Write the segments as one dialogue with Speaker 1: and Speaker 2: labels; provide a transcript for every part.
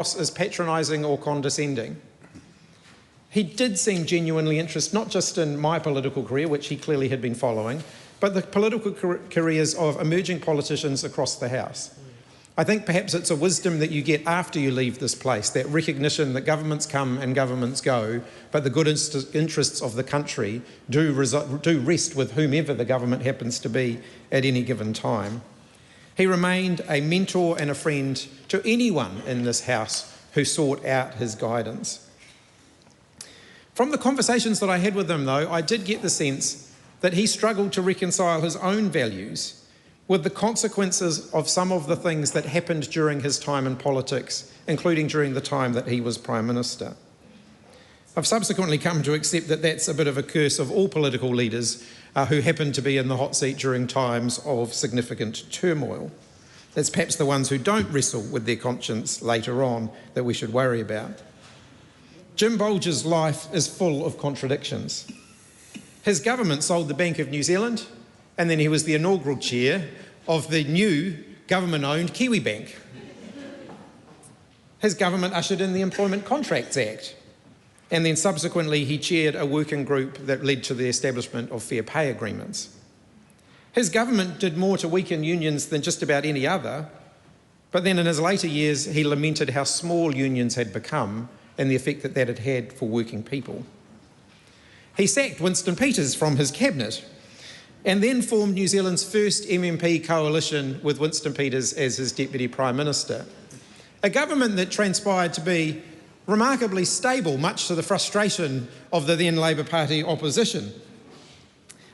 Speaker 1: as patronising or condescending. He did seem genuinely interested, not just in my political career, which he clearly had been following, but the political careers of emerging politicians across the House. I think perhaps it's a wisdom that you get after you leave this place, that recognition that governments come and governments go, but the good interests of the country do rest with whomever the government happens to be at any given time. He remained a mentor and a friend to anyone in this House who sought out his guidance. From the conversations that I had with him, though, I did get the sense that he struggled to reconcile his own values with the consequences of some of the things that happened during his time in politics, including during the time that he was Prime Minister. I've subsequently come to accept that that's a bit of a curse of all political leaders who happen to be in the hot seat during times of significant turmoil. It's perhaps the ones who don't wrestle with their conscience later on that we should worry about. Jim Bolger's life is full of contradictions. His government sold the Bank of New Zealand, and then he was the inaugural chair of the new government-owned Kiwi Bank. His government ushered in the Employment Contracts Act, and then subsequently he chaired a working group that led to the establishment of fair pay agreements. His government did more to weaken unions than just about any other, but then in his later years he lamented how small unions had become and the effect that that had had for working people. He sacked Winston Peters from his cabinet and then formed New Zealand's first MMP coalition with Winston Peters as his Deputy Prime Minister. A government that transpired to be remarkably stable, much to the frustration of the then Labour Party opposition.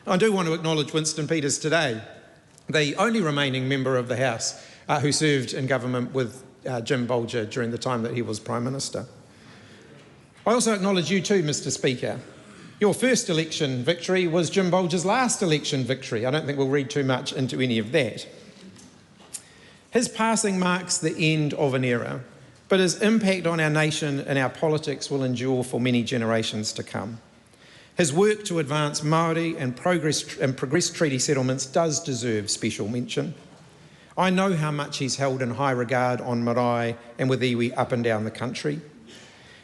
Speaker 1: I do want to acknowledge Winston Peters today, the only remaining member of the House who served in government with Jim Bolger during the time that he was Prime Minister. I also acknowledge you too, Mr Speaker. Your first election victory was Jim Bolger's last election victory. I don't think we'll read too much into any of that. His passing marks the end of an era, but his impact on our nation and our politics will endure for many generations to come. His work to advance Māori and progress treaty settlements does deserve special mention. I know how much he's held in high regard on marae and with iwi up and down the country.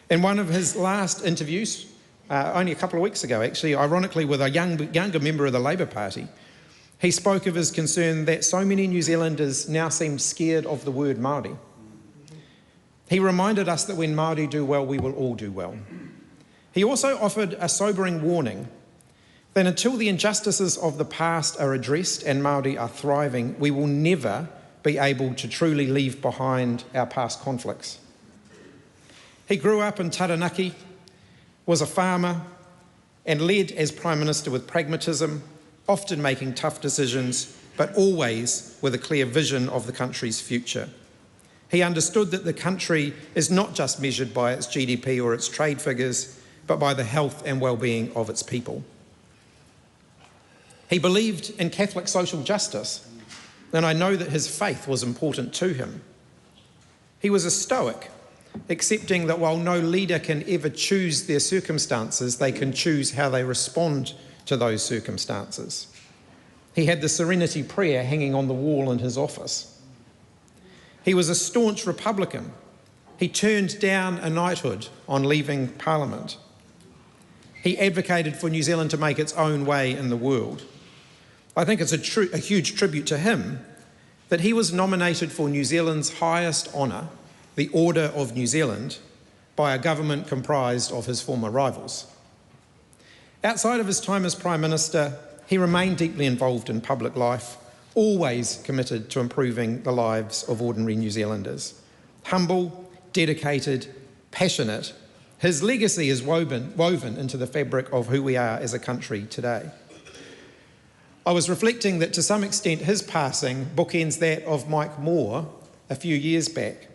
Speaker 1: In one of his last interviews, only a couple of weeks ago actually, ironically with a younger member of the Labour Party, he spoke of his concern that so many New Zealanders now seem scared of the word Māori. He reminded us that when Māori do well, we will all do well. He also offered a sobering warning that until the injustices of the past are addressed and Māori are thriving, we will never be able to truly leave behind our past conflicts. He grew up in Taranaki, was a farmer, and led as Prime Minister with pragmatism, often making tough decisions, but always with a clear vision of the country's future. He understood that the country is not just measured by its GDP or its trade figures, but by the health and well-being of its people. He believed in Catholic social justice, and I know that his faith was important to him. He was a stoic, accepting that while no leader can ever choose their circumstances, they can choose how they respond to those circumstances. He had the Serenity Prayer hanging on the wall in his office. He was a staunch Republican. He turned down a knighthood on leaving Parliament. He advocated for New Zealand to make its own way in the world. I think it's a huge tribute to him that he was nominated for New Zealand's highest honour, the Order of New Zealand, by a government comprised of his former rivals. Outside of his time as Prime Minister, he remained deeply involved in public life, always committed to improving the lives of ordinary New Zealanders. Humble, dedicated, passionate, his legacy is woven into the fabric of who we are as a country today. I was reflecting that to some extent his passing bookends that of Mike Moore a few years back.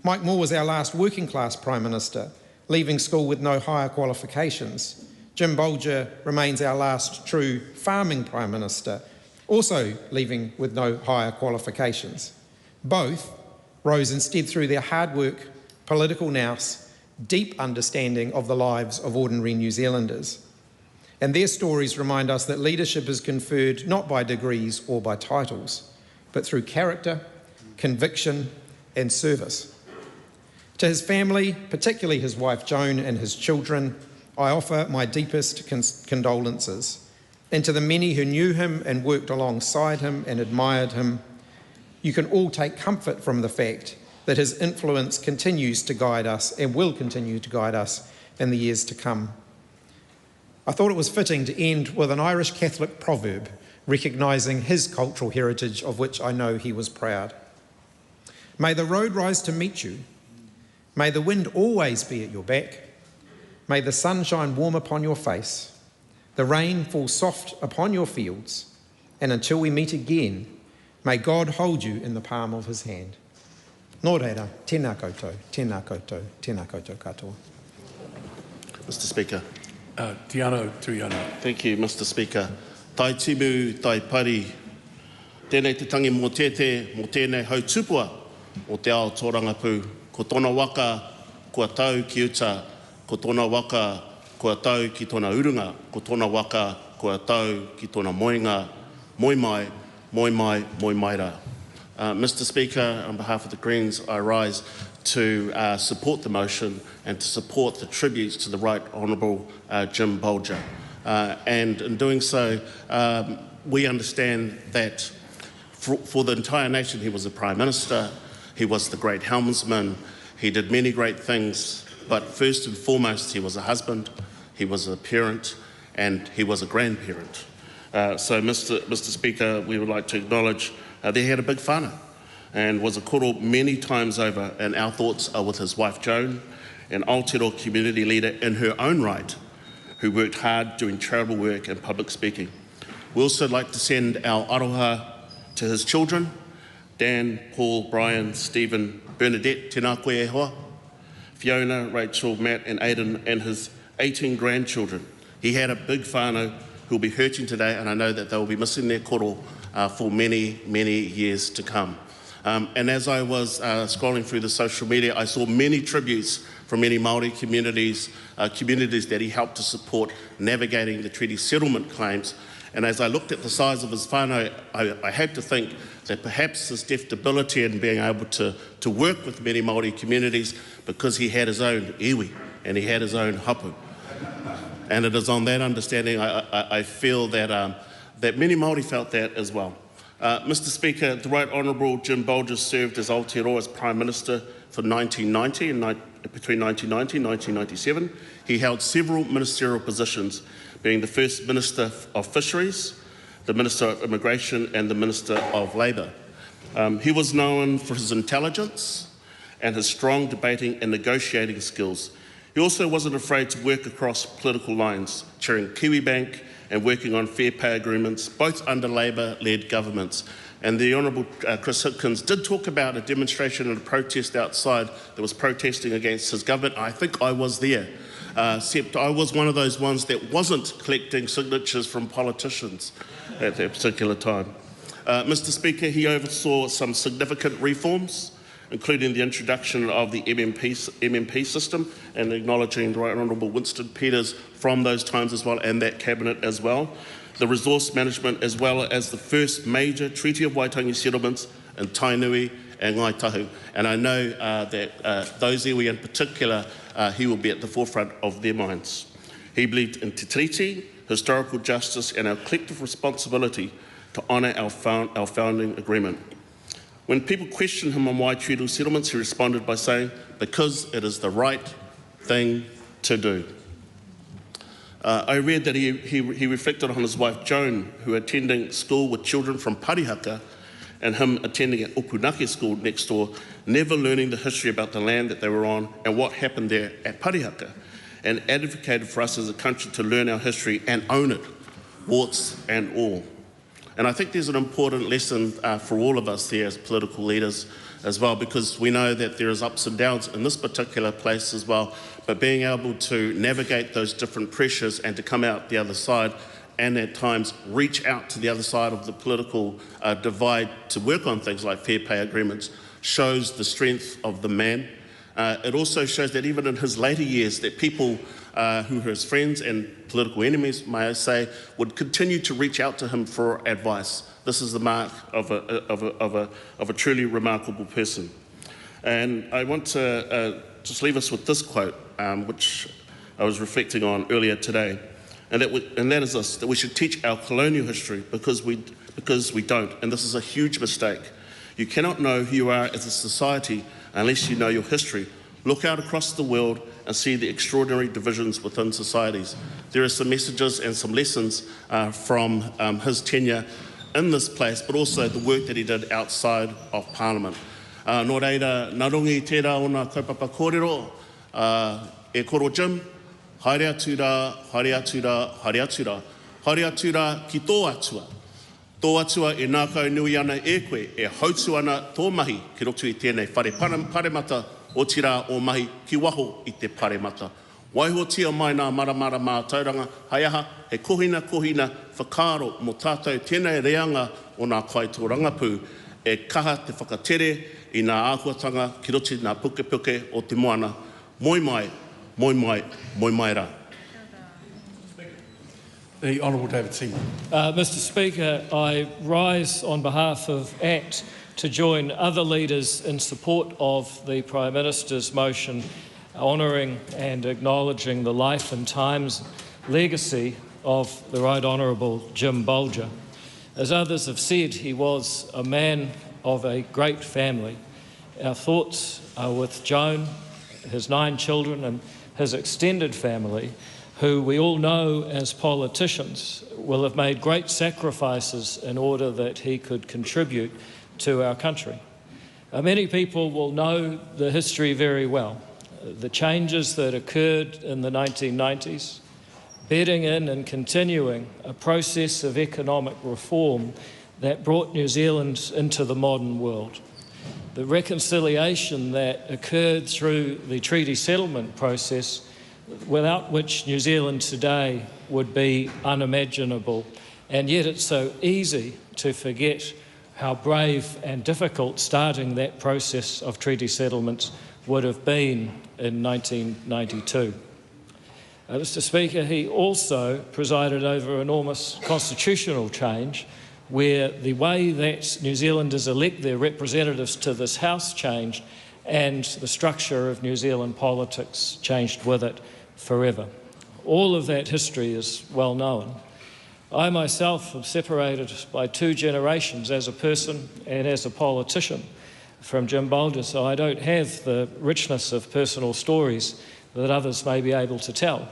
Speaker 1: Mike Moore was our last working class Prime Minister, leaving school with no higher qualifications. Jim Bolger remains our last true farming Prime Minister, also leaving with no higher qualifications. Both rose instead through their hard work, political nous, deep understanding of the lives of ordinary New Zealanders. And their stories remind us that leadership is conferred not by degrees or by titles, but through character, conviction, and service. To his family, particularly his wife Joan and his children, I offer my deepest condolences. And to the many who knew him and worked alongside him and admired him, you can all take comfort from the fact that his influence continues to guide us and will continue to guide us in the years to come. I thought it was fitting to end with an Irish Catholic proverb recognising his cultural heritage, of which I know he was proud. May the road rise to meet you. May the wind always be at your back. May the sun shine warm upon your face. The rain fall soft upon your fields. And until we meet again, may God hold you in the palm of his hand. Nō reira, tēnā koutou, tēnā koutou, tēnā koutou katoa.
Speaker 2: Mr. Speaker.
Speaker 3: Tiano Tuiano.
Speaker 2: Thank you, Mr. Speaker. Tai timu, tai pari. Tēnei te tangi mō tēte, mō tēnei hau tupua o te ao tōrangapū. Ko tōna waka, kua tau ki uta. Ko tōna waka, kua tau ki tōna urunga. Ko tōna waka, kua tau ki tōna moinga. Moi mai, moi mai, moi maira. Mr. Speaker, on behalf of the Greens, I rise to support the motion and to support the tributes to the Right Honourable Jim Bolger. And in doing so, we understand that for the entire nation, he was the Prime Minister, he was the great helmsman, he did many great things, but first and foremost, he was a husband, he was a parent, and he was a grandparent. So, Mr. Speaker, we would like to acknowledge that he had a big whānau and was a koro many times over, and our thoughts are with his wife Joan, an Aotearoa community leader in her own right, who worked hard doing charitable work and public speaking. We also like to send our aroha to his children, Dan, Paul, Brian, Stephen, Bernadette, tēnā koe e hoa, Fiona, Rachel, Matt and Aidan, and his 18 grandchildren. He had a big whānau who will be hurting today, and I know that they will be missing their koro for many, many years to come. And as I was scrolling through the social media, I saw many tributes from many Māori communities, communities that he helped to support navigating the treaty settlement claims. And as I looked at the size of his whānau, I had to think that perhaps his deftability in being able to work with many Māori communities, because he had his own iwi and he had his own hapu. And it is on that understanding I feel that that many Māori felt that as well. Mr. Speaker, the Right Honourable Jim Bolger served as Aotearoa's Prime Minister for 1990 and between 1990 and 1997. He held several ministerial positions, being the First Minister of Fisheries, the Minister of Immigration and the Minister of Labour. He was known for his intelligence and his strong debating and negotiating skills. He also wasn't afraid to work across political lines, chairing Kiwibank and working on fair pay agreements, both under Labour-led governments. And the Honourable Chris Hipkins did talk about a demonstration and a protest outside that was protesting against his government. I think I was there, except I was one of those ones that wasn't collecting signatures from politicians at that particular time. Mr. Speaker, he oversaw some significant reforms, including the introduction of the MMP system, and acknowledging the Right Honourable Winston Peters from those times as well, and that cabinet as well. The resource management, as well as the first major Treaty of Waitangi settlements in Tainui and Ngai Tahu. And I know that those iwi in particular, he will be at the forefront of their minds. He believed in te treaty, historical justice, and our collective responsibility to honour our founding agreement. When people questioned him on Waitiri settlements, he responded by saying, because it is the right thing to do. I read that he reflected on his wife Joan, who attending school with children from Parihaka, and him attending at Opunake school next door, never learning the history about the land that they were on and what happened there at Parihaka, and advocated for us as a country to learn our history and own it, warts and all. And I think there's an important lesson for all of us there as political leaders as well, because we know that there is ups and downs in this particular place as well, but being able to navigate those different pressures and to come out the other side and at times reach out to the other side of the political divide to work on things like fair pay agreements shows the strength of the man. It also shows that even in his later years that people who were his friends and political enemies, may I say, would continue to reach out to him for advice. This is the mark of a truly remarkable person. And I want to just leave us with this quote, which I was reflecting on earlier today, and that is this, that we should teach our colonial history because we don't, and this is a huge mistake. You cannot know who you are as a society unless you know your history. Look out across the world and see the extraordinary divisions within societies. There are some messages and some lessons from his tenure in this place, but also the work that he did outside of Parliament. Nō reira, nā rongi tērā o nā kaupapa kōrero, e koro Jim, haere atu rā, haere atu rā, haere atu rā, haere atu rā ki tō atua. Tō atua e nākau nui ana e koe, e hautu ana tō mahi ki roto i tēnei whare paremata o tira o mahi ki waho i te paremata. Waihotia mai nā maramara mā tauranga, hai aha, he kohina whakaro mo tātou tēnei reanga o nā kaitō rangapū, e kaha te whakatere i nā āhuatanga ki roti nā puke o te moana. Moi mai, moi mai, moi mai rā.
Speaker 3: The Honourable David Seymour.
Speaker 4: Mr Speaker, I rise on behalf of ACT to join other leaders in support of the Prime Minister's motion honouring and acknowledging the life and times legacy of the Right Honourable Jim Bolger. As others have said, he was a man of a great family. Our thoughts are with Joan, his 9 children and his extended family, who we all know as politicians will have made great sacrifices in order that he could contribute to our country. Many people will know the history very well. The changes that occurred in the 1990s, bedding in and continuing a process of economic reform that brought New Zealand into the modern world. The reconciliation that occurred through the treaty settlement process, without which New Zealand today would be unimaginable, and yet it's so easy to forget how brave and difficult starting that process of treaty settlements would have been in 1992. Mr Speaker, he also presided over enormous constitutional change where the way that New Zealanders elect their representatives to this House changed and the structure of New Zealand politics changed with it forever. All of that history is well known. I myself am separated by 2 generations as a person and as a politician from Jim Bolger, so I don't have the richness of personal stories that others may be able to tell.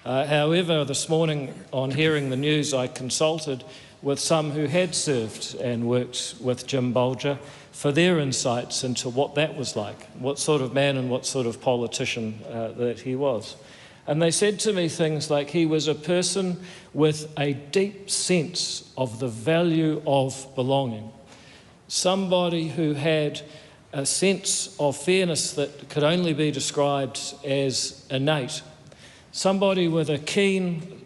Speaker 4: However, this morning on hearing the news, I consulted with some who had served and worked with Jim Bolger for their insights into what that was like, what sort of man and what sort of politician that he was. And they said to me things like he was a person with a deep sense of the value of belonging, somebody who had a sense of fairness that could only be described as innate, somebody with a keen,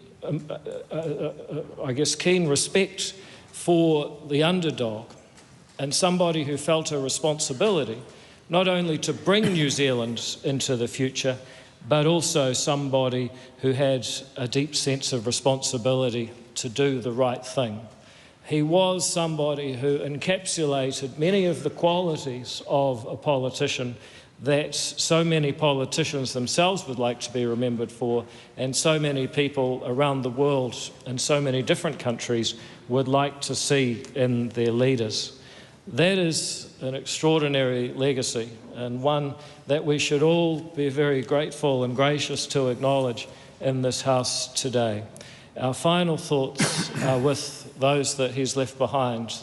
Speaker 4: keen respect for the underdog, and somebody who felt a responsibility not only to bring New Zealand into the future, but also somebody who had a deep sense of responsibility to do the right thing. He was somebody who encapsulated many of the qualities of a politician that so many politicians themselves would like to be remembered for, and so many people around the world in so many different countries would like to see in their leaders. That is an extraordinary legacy, and one that we should all be very grateful and gracious to acknowledge in this House today. Our final thoughts are with those that he's left behind.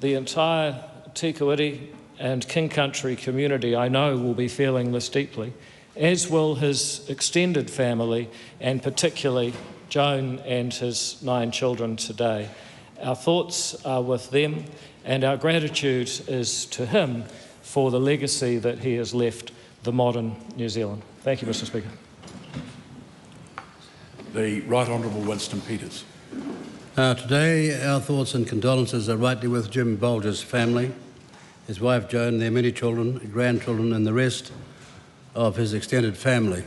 Speaker 4: The entire Tikawiti and King Country community, I know, will be feeling this deeply, as will his extended family, and particularly Joan and his 9 children today. Our thoughts are with them, and our gratitude is to him for the legacy that he has left the modern New Zealand. Thank you, Mr Speaker.
Speaker 3: The Right Honourable Winston Peters.
Speaker 5: Today, our thoughts and condolences are rightly with Jim Bolger's family, his wife Joan, their many children, grandchildren, and the rest of his extended family.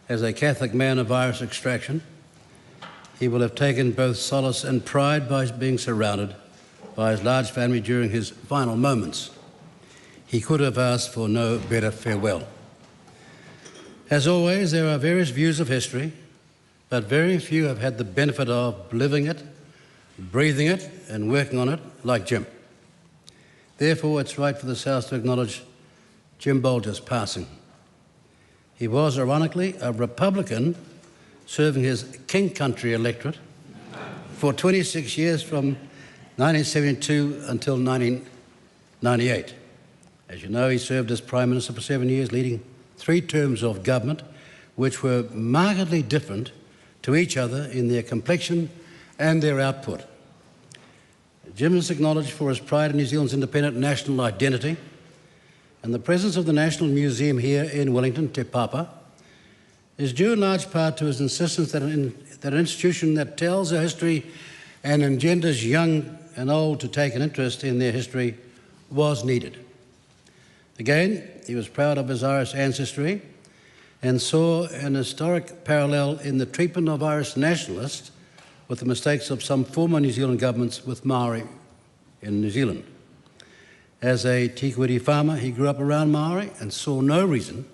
Speaker 5: As a Catholic man of Irish extraction, he will have taken both solace and pride by being surrounded by his large family during his final moments. He could have asked for no better farewell. As always, there are various views of history, but very few have had the benefit of living it, breathing it, and working on it like Jim. Therefore, it's right for this House to acknowledge Jim Bolger's passing. He was, ironically, a Republican serving his King Country electorate for 26 years from 1972 until 1998. As you know, he served as Prime Minister for 7 years, leading 3 terms of government, which were markedly different to each other in their complexion and their output. Jim is acknowledged for his pride in New Zealand's independent national identity, and the presence of the National Museum here in Wellington, Te Papa, is due in large part to his insistence that an institution that tells a history and engenders young and old to take an interest in their history was needed. Again, he was proud of his Irish ancestry and saw an historic parallel in the treatment of Irish nationalists with the mistakes of some former New Zealand governments with Māori in New Zealand. As a Tīkuiti farmer, he grew up around Māori and saw no reason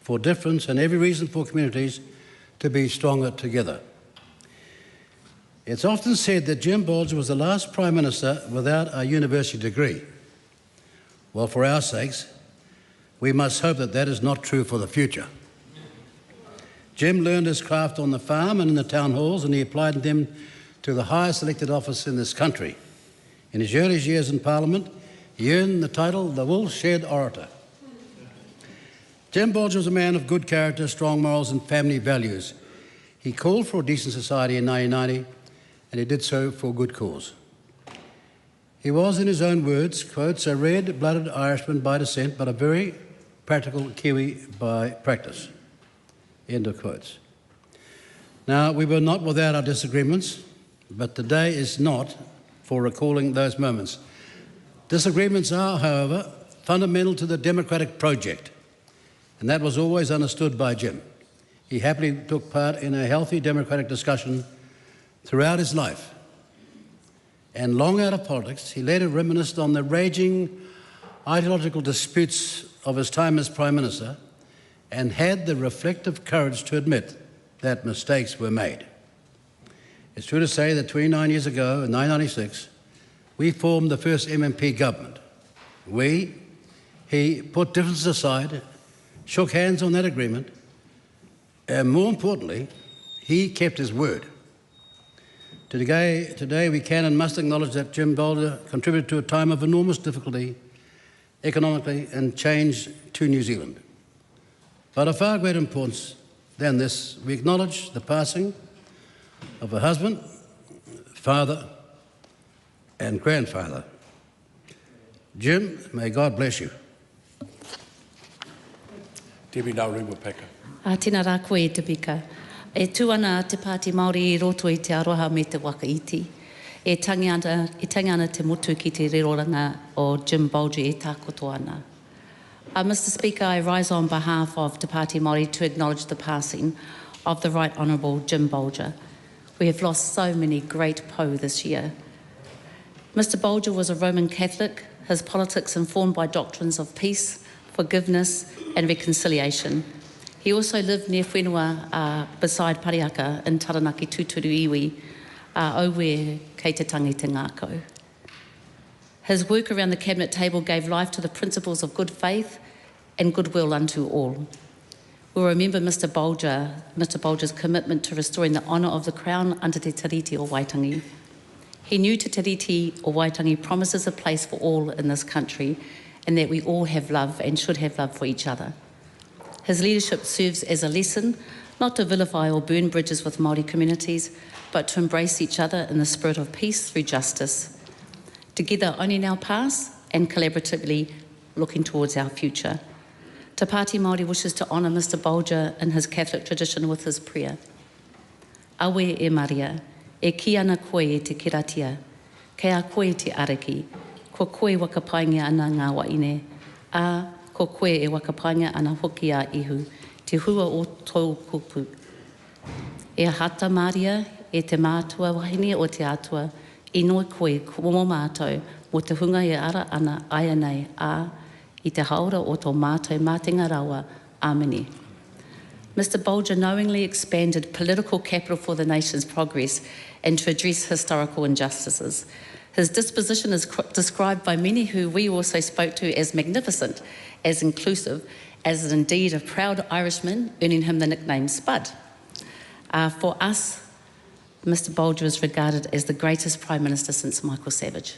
Speaker 5: for difference and every reason for communities to be stronger together. It's often said that Jim Bolger was the last Prime Minister without a university degree. Well, for our sakes, we must hope that that is not true for the future. Jim learned his craft on the farm and in the town halls, and he applied them to the highest elected office in this country. In his early years in Parliament, he earned the title the Woolshed Orator. Jim Bolger was a man of good character, strong morals and family values. He called for a decent society in 1990, and he did so for a good cause. He was, in his own words, quotes, a red-blooded Irishman by descent, but a very practical Kiwi by practice, end of quotes. Now, we were not without our disagreements, but today is not for recalling those moments. Disagreements are, however, fundamental to the democratic project, and that was always understood by Jim. He happily took part in a healthy democratic discussion throughout his life. And long out of politics, he later reminisced on the raging ideological disputes of his time as Prime Minister and had the reflective courage to admit that mistakes were made. It's true to say that 29 years ago, in 1996, we formed the first MMP government. He put differences aside, shook hands on that agreement, and more importantly, he kept his word. Today we can and must acknowledge that Jim Bolger contributed to a time of enormous difficulty economically and change to New Zealand. But of far greater importance than this, we acknowledge the passing of a husband, father and grandfather. Jim, may God bless you.
Speaker 3: Debbie Naurua Peka.
Speaker 6: Tēnā rā koe e te pika. E tuana te Pāti Māori I roto I te aroha me te wakaiti. E tangi ana te motu ki te reroranga o Jim Bolger e tākoto ana. Mr Speaker, I rise on behalf of Te Pāti Māori to acknowledge the passing of the Right Honourable Jim Bolger. We have lost so many great po this year. Mr Bolger was a Roman Catholic, his politics informed by doctrines of peace, forgiveness and reconciliation. He also lived near whenua beside Pariaka in Taranaki Tūturu Iwi, Auwe kei te tangi te ngākau. His work around the cabinet table gave life to the principles of good faith and goodwill unto all. We'll remember Mr Bolger's commitment to restoring the honour of the Crown under Te Tiriti o Waitangi. He knew Te Tiriti o Waitangi promises a place for all in this country and that we all have love and should have love for each other. His leadership serves as a lesson not to vilify or burn bridges with Māori communities, but to embrace each other in the spirit of peace through justice. Together, owning our past and collaboratively looking towards our future. Te Pāti Māori wishes to honour Mr Bolger in his Catholic tradition with his prayer. Awe e Maria, e ki ana koe e te kiratia, kei a koe te ariki, ko koe wakapainga ana ngā waine, ko koe e wakapainga ana hoki a ihu, te hua o tō kupu. E hata Maria, e te mātua wahine o te atua, I noa koe mo mātou, mo te hunga e ara ana aia nei, I te haora o tō mātou mā te ngarawa, āmeni. Mr. Bolger knowingly expanded political capital for the nation's progress and to address historical injustices. His disposition is described by many who we also spoke to as magnificent, as inclusive, as indeed a proud Irishman, earning him the nickname Spud. For us, Mr. Bolger is regarded as the greatest Prime Minister since Michael Savage.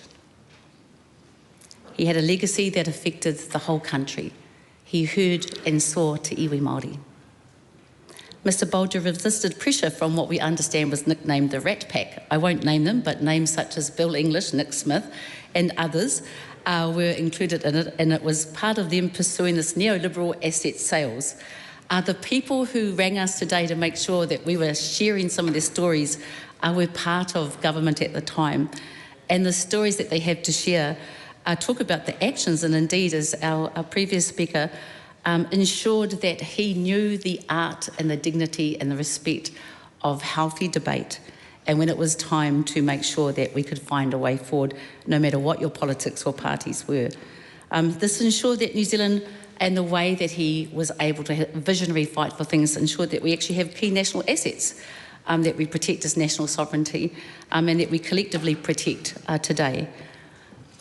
Speaker 6: He had a legacy that affected the whole country. He heard and saw te iwi Māori. Mr. Bolger resisted pressure from what we understand was nicknamed the Rat Pack. I won't name them, but names such as Bill English, Nick Smith, and others were included in it, and it was part of them pursuing this neoliberal asset sales. The people who rang us today to make sure that we were sharing some of their stories were part of government at the time, and the stories that they have to share talk about the actions, and indeed, as our previous speaker ensured that he knew the art and the dignity and the respect of healthy debate, and when it was time to make sure that we could find a way forward, no matter what your politics or parties were. This ensured that New Zealand, and the way that he was able to visionary fight for things, ensured that we actually have key national assets that we protect as national sovereignty and that we collectively protect today.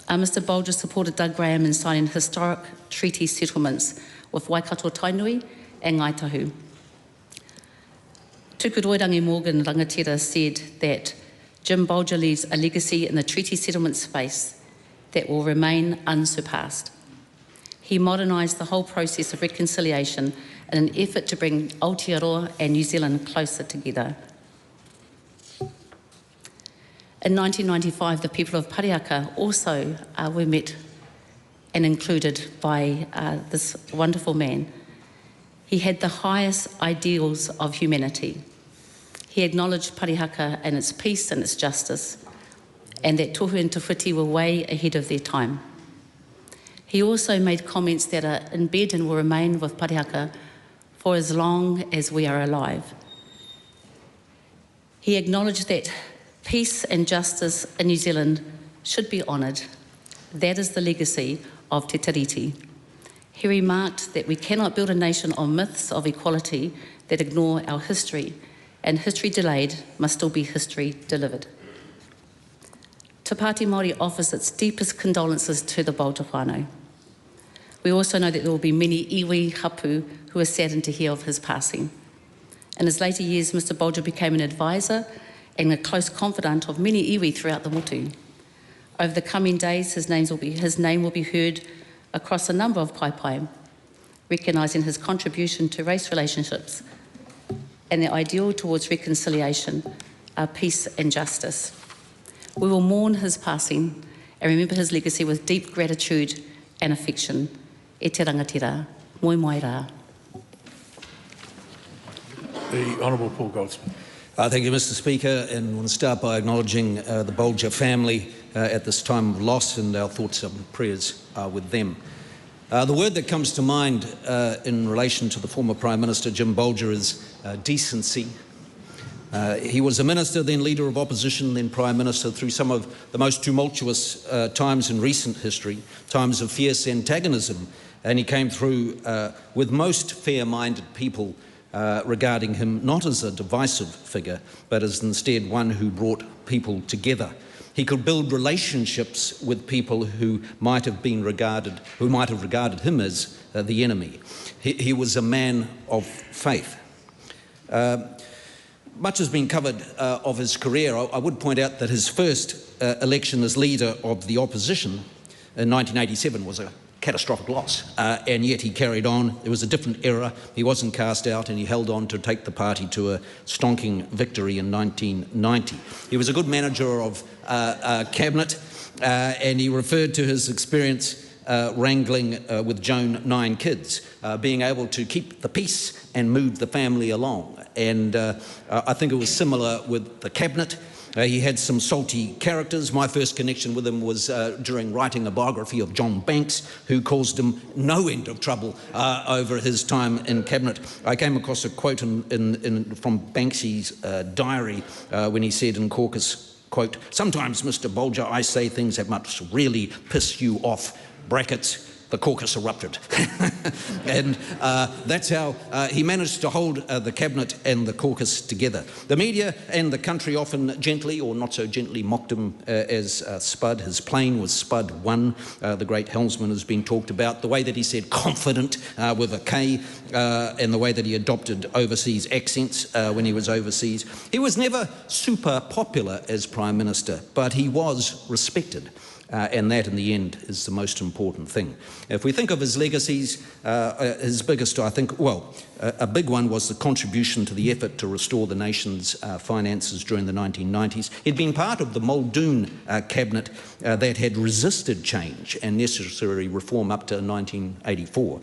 Speaker 6: Mr. Bolger supported Doug Graham in signing historic treaty settlements with Waikato Tainui and Ngaitahu. Tuku Roirangi Morgan Rangatira said that Jim Bolger leaves a legacy in the treaty settlement space that will remain unsurpassed. He modernised the whole process of reconciliation in an effort to bring Aotearoa and New Zealand closer together. In 1995, the people of Pariaka also were met and included by this wonderful man. He had the highest ideals of humanity. He acknowledged Parihaka and its peace and its justice, and that tohu and tawhiti were way ahead of their time. He also made comments that are in bed and will remain with Parihaka for as long as we are alive. He acknowledged that peace and justice in New Zealand should be honoured. That is the legacy of Te Tiriti. He remarked that we cannot build a nation on myths of equality that ignore our history, and history delayed must still be history delivered. Te Pāti Māori offers its deepest condolences to the Bolger whānau. We also know that there will be many iwi hapu who are saddened to hear of his passing. In his later years, Mr. Bolger became an advisor and a close confidant of many iwi throughout the motu. Over the coming days, his name will be heard across a number of paipai, recognising his contribution to race relationships and the ideal towards reconciliation, peace and justice. We will mourn his passing and remember his legacy with deep gratitude and affection. E te rangatira, moi mai rā.
Speaker 3: The Honourable Paul Goldsmith.
Speaker 7: Thank you, Mr. Speaker, and I want to start by acknowledging the Bolger family at this time of loss, and our thoughts and prayers are with them. The word that comes to mind in relation to the former Prime Minister Jim Bolger is decency. He was a minister, then leader of opposition, then Prime Minister through some of the most tumultuous times in recent history, times of fierce antagonism, and he came through with most fair-minded people regarding him not as a divisive figure, but as instead one who brought people together. He could build relationships with people who might have regarded him as the enemy. He was a man of faith. Much has been covered of his career. I would point out that his first election as leader of the opposition in 1987 was a catastrophic loss, and yet he carried on. It was a different era. He wasn't cast out, and he held on to take the party to a stonking victory in 1990. He was a good manager of cabinet, and he referred to his experience wrangling with Joan 9 kids, being able to keep the peace and move the family along. And I think it was similar with the cabinet. He had some salty characters. My first connection with him was during writing a biography of John Banks, who caused him no end of trouble over his time in cabinet. I came across a quote from Banksy's diary when he said in caucus, quote, "Sometimes, Mr. Bolger, I say things that must really piss you off," brackets, the caucus erupted. And that's how he managed to hold the cabinet and the caucus together. The media and the country often gently or not so gently mocked him as Spud. His plane was Spud 1. The great helmsman has been talked about. The way that he said confident with a K, and the way that he adopted overseas accents when he was overseas. He was never super popular as Prime Minister, but he was respected. And that, in the end, is the most important thing. If we think of his legacies, his biggest, I think, well, a big one was the contribution to the effort to restore the nation's finances during the 1990s. He'd been part of the Muldoon cabinet that had resisted change and necessary reform up to 1984.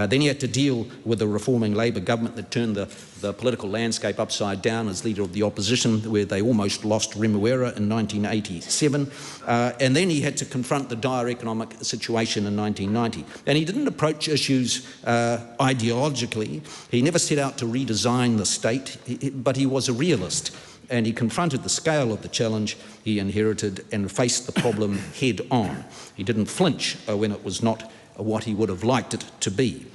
Speaker 7: Then he had to deal with a reforming Labour government that turned the political landscape upside down as leader of the opposition, where they almost lost Remuera in 1987. And then he had to confront the dire economic situation in 1990. And he didn't approach issues ideologically. He never set out to redesign the state, but he was a realist. And he confronted the scale of the challenge he inherited and faced the problem head on. He didn't flinch when it was not what he would have liked it to be.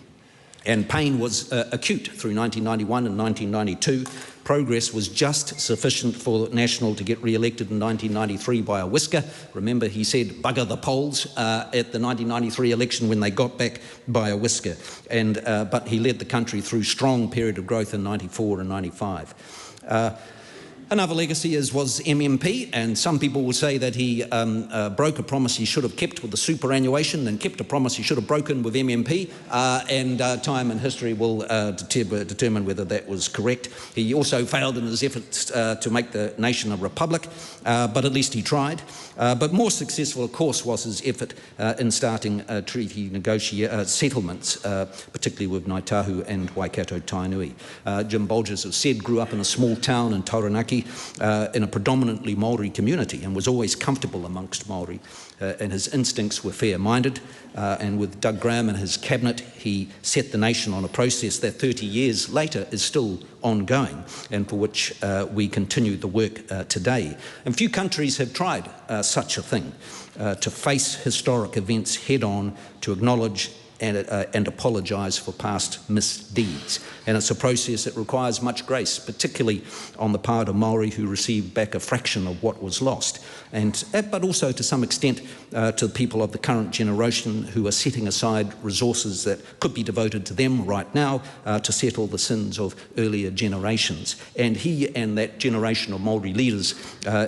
Speaker 7: And pain was acute through 1991 and 1992. Progress was just sufficient for National to get re-elected in 1993 by a whisker. Remember, he said, bugger the polls at the 1993 election when they got back by a whisker. But he led the country through strong period of growth in 94 and 95. Another legacy was MMP, and some people will say that he broke a promise he should have kept with the superannuation and kept a promise he should have broken with MMP, and time and history will determine whether that was correct. He also failed in his efforts to make the nation a republic, but at least he tried. But more successful, of course, was his effort in starting treaty settlements, particularly with Ngāi Tahu and Waikato Tainui. Jim Bolger, as I've said, grew up in a small town in Tauranga, in a predominantly Maori community, and was always comfortable amongst Maori, and his instincts were fair-minded, and with Doug Graham and his cabinet he set the nation on a process that 30 years later is still ongoing and for which we continue the work today. And few countries have tried such a thing, to face historic events head-on, to acknowledge and apologise for past misdeeds. And it's a process that requires much grace, particularly on the part of Maori who received back a fraction of what was lost, but also to some extent to the people of the current generation who are setting aside resources that could be devoted to them right now to settle the sins of earlier generations. And he and that generation of Maori leaders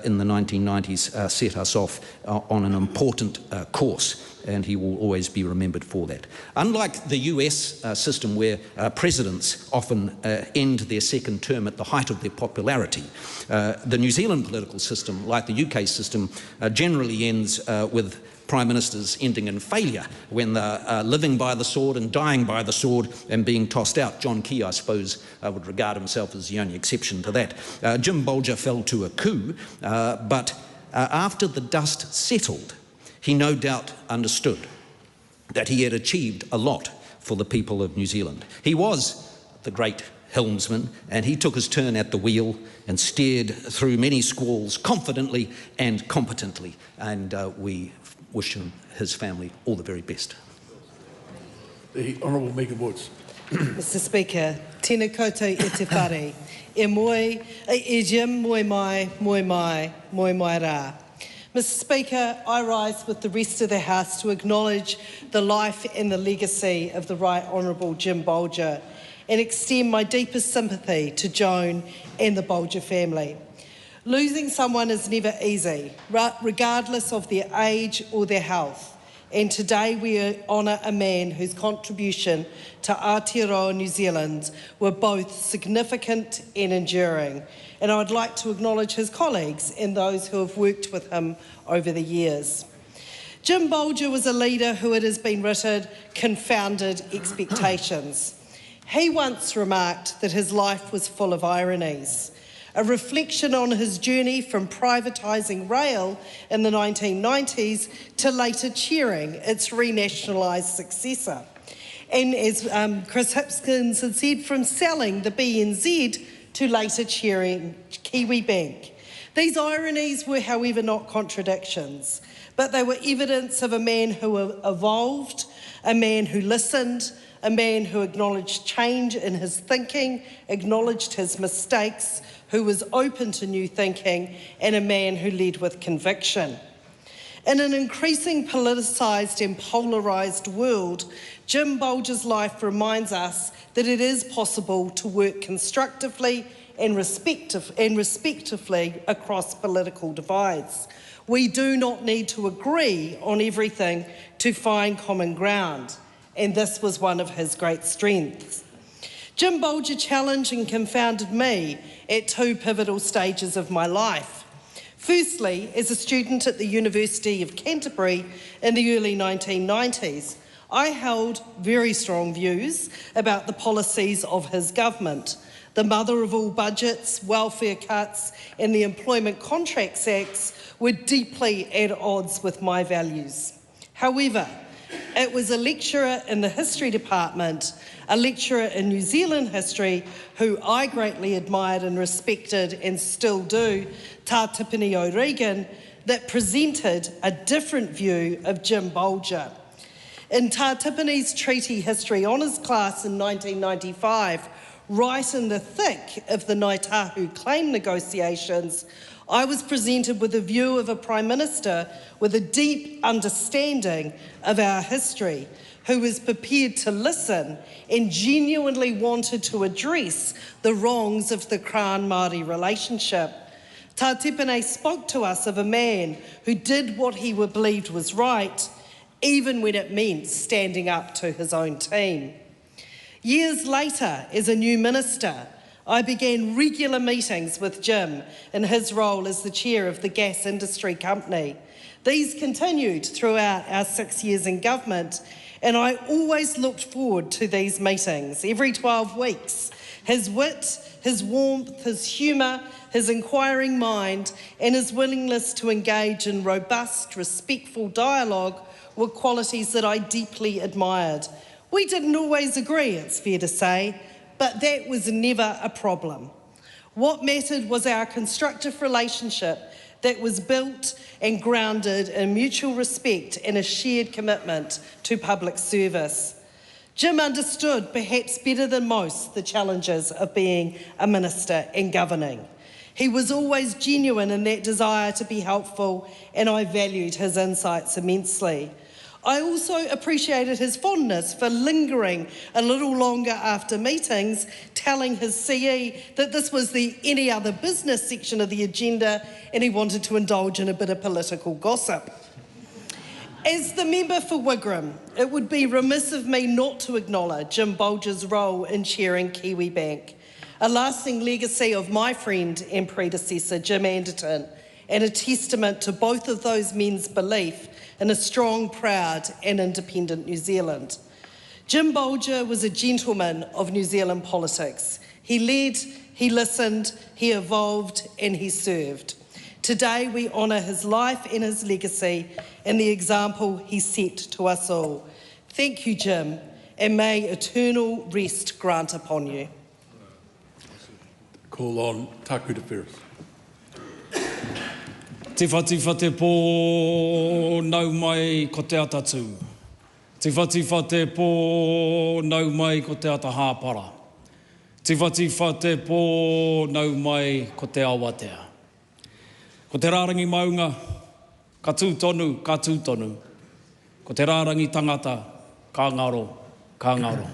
Speaker 7: in the 1990s set us off on an important course, and he will always be remembered for that. Unlike the US system, where presidents often end their second term at the height of their popularity, the New Zealand political system, like the UK system, generally ends with prime ministers ending in failure when they're living by the sword and dying by the sword and being tossed out. John Key, I suppose, would regard himself as the only exception to that. Jim Bolger fell to a coup, but after the dust settled, he no doubt understood that he had achieved a lot for the people of New Zealand. He was the great helmsman, and he took his turn at the wheel and steered through many squalls confidently and competently, and we wish him, his family, all the very best.
Speaker 3: The Honourable Megan Woods.
Speaker 8: Mr Speaker, tēnā koutou i te whare. E Jim, moi mai rā. Mr Speaker, I rise with the rest of the House to acknowledge the life and the legacy of the Right Honourable Jim Bolger and extend my deepest sympathy to Joan and the Bolger family. Losing someone is never easy, regardless of their age or their health. And today we honour a man whose contribution to Aotearoa New Zealand were both significant and enduring. And I would like to acknowledge his colleagues and those who have worked with him over the years. Jim Bolger was a leader who, it has been written, confounded expectations. He once remarked that his life was full of ironies. A reflection on his journey from privatising rail in the 1990s to later cheering its renationalised successor. And as Chris Hipkins had said, from selling the BNZ to later cheering Kiwi Bank. These ironies were, however, not contradictions, but they were evidence of a man who evolved, a man who listened, a man who acknowledged change in his thinking, acknowledged his mistakes, who was open to new thinking, and a man who led with conviction. In an increasing politicised and polarised world, Jim Bolger's life reminds us that it is possible to work constructively and respectively across political divides. We do not need to agree on everything to find common ground, and this was one of his great strengths. Jim Bolger challenged and confounded me at two pivotal stages of my life. Firstly, as a student at the University of Canterbury in the early 1990s, I held very strong views about the policies of his government. The mother of all budgets, welfare cuts, and the Employment Contracts Acts were deeply at odds with my values. However, it was a lecturer in the history department, a lecturer in New Zealand history, who I greatly admired and respected and still do, Tā Tipene O'Regan, that presented a different view of Jim Bolger. In Tā Tipene's Treaty History Honours class in 1995, right in the thick of the Ngāi Tahu claim negotiations, I was presented with a view of a Prime Minister with a deep understanding of our history, who was prepared to listen and genuinely wanted to address the wrongs of the Crown Māori relationship. Tā Tipene spoke to us of a man who did what he believed was right, even when it meant standing up to his own team. Years later, as a new minister, I began regular meetings with Jim in his role as the chair of the gas industry company. These continued throughout our 6 years in government, and I always looked forward to these meetings every 12 weeks. His wit, his warmth, his humour, his inquiring mind, and his willingness to engage in robust, respectful dialogue were qualities that I deeply admired. We didn't always agree, it's fair to say, but that was never a problem. What mattered was our constructive relationship that was built and grounded in mutual respect and a shared commitment to public service. Jim understood, perhaps better than most, the challenges of being a minister and governing. He was always genuine in that desire to be helpful, and I valued his insights immensely. I also appreciated his fondness for lingering a little longer after meetings, telling his CE that this was the any other business section of the agenda and he wanted to indulge in a bit of political gossip. As the member for Wigram, it would be remiss of me not to acknowledge Jim Bolger's role in chairing Kiwi Bank, a lasting legacy of my friend and predecessor, Jim Anderton, and a testament to both of those men's belief in a strong, proud and independent New Zealand. Jim Bolger was a gentleman of New Zealand politics. He led, he listened, he evolved and he served. Today we honour his life and his legacy and the example he set to us all. Thank you, Jim, and may eternal rest grant upon you.
Speaker 3: Call on Tākuta Ferris.
Speaker 9: Te whatiwha te pō nau mai ko te atatū. Te whatiwha te pō nau mai ko te ata hāpara. Te whatiwha te pō nau mai ko te awatea. Ko te rārangi maunga, ka tūtonu, ka tūtonu. Ko te rārangi tangata, ka ngaro, ka ngaro,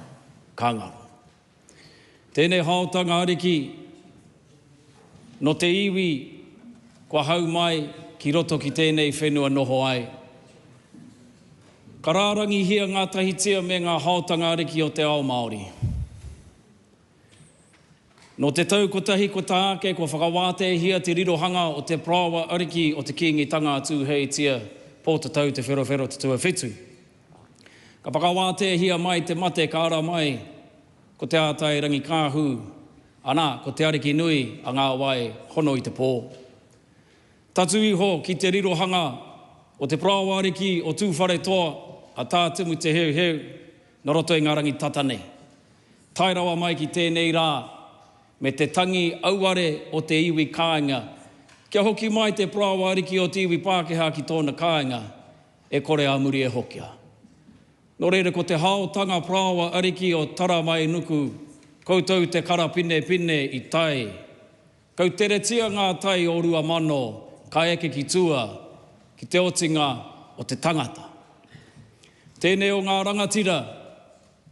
Speaker 9: ka ngaro. Tēnei haotanga ariki, no te iwi, kua hau mai ki roto ki tēnei whenua noho ai. Ka rārangi hia ngā tahitia me ngā haotanga ariki o te ao Māori. No te tau kotahi ko tā ake, kua whakawāte hia te rirohanga o te prawa ariki o te kingitanga atu hei tia pōta tau te whero te tua whetu. Ka whakawāte hia mai te mate ka ara mai ko te ātai rangi kāhu, anā ko te ariki nui a ngā wai hono i te pō. Tatu iho ki te rirohanga o te prawa ariki o tūwhare toa a tā timu te heu, no roto i ngā rangi tatane. Tai rawa mai ki tēnei rā, me te tangi auare o te iwi kāinga. Kia hoki mai te prawa ariki o te iwi Pākehā ki tōna kāinga. e kore a muri e hokia. Nō reira ko te haotanga prawa ariki o tara mai nuku, koutou te karapine pine i tai. Kau tere tia ngā tai o rua mano, ka eke ki tua, ki te otinga o te tangata. Tēnei o ngā rangatira,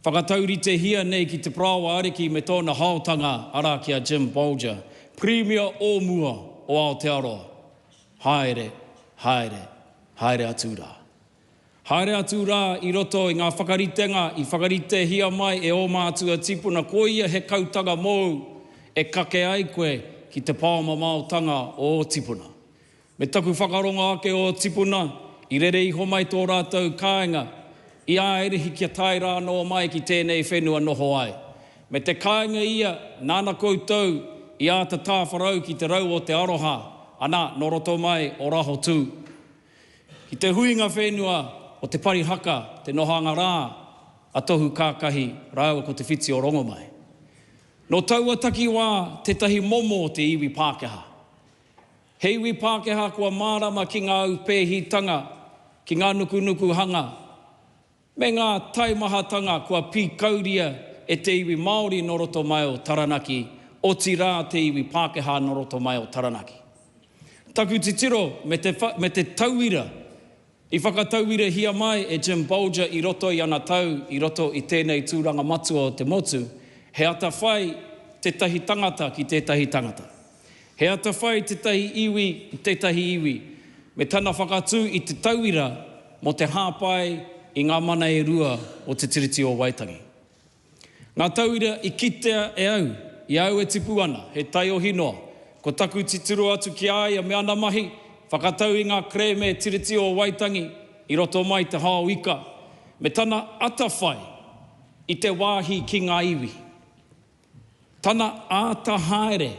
Speaker 9: whakatauri te hia nei ki te prawa ariki me tōna haotanga ara kia Jim Bolger, Premier o mua o Aotearoa. Haere, haere, haere atu rā. Haere atu rā i roto i ngā whakaritenga, i whakarite hia mai e o mātua tipuna, ko ia he kautanga mou e kake ai koe ki te pāma maotanga o tipuna. Me taku whakaronga ake o tipuna, i rere iho mai tō rātou kāinga, i āerehi kia tai rānoa mai ki tēnei whenua noho ai. Me te kāinga ia, nāna koutou, i āta tāwharau ki te rau o te aroha, ana no roto mai o raho tū. Ki te huinga whenua o te parihaka, te nohanga rā, a tohu kākahi, rāua ko te whiti o rongo mai. No taua taki wā, te tahi momo o te iwi Pākehā. He iwi Pākehā kua mārama ki ngā upehitanga, ki ngā nuku hanga, me ngā taimahatanga kua pīkauria e te iwi Māori no roto mai o Taranaki, o tirā te iwi Pākehā no roto mai o Taranaki. Taku titiro me te tauira, i whakatauira hia mai e Jim Bolger i roto i ana tau, i roto i tēnei tūranga matua o te motu, he ata whai te tahi tangata ki te tahi tangata. He ata whai te tahi iwi i te tahi iwi, me tana whakatū i te tauira mo te hāpai i ngā mana e rua o te tiriti o Waitangi. Ngā tauira i kitea e au, i au e tipu ana, he tai o hinoa, ko taku titiro atu ki aia me ana mahi, whakatau i ngā kreme tiriti o Waitangi, i roto mai te hao ika, me tana atawhai i te wāhi ki ngā iwi. Tana āta haere,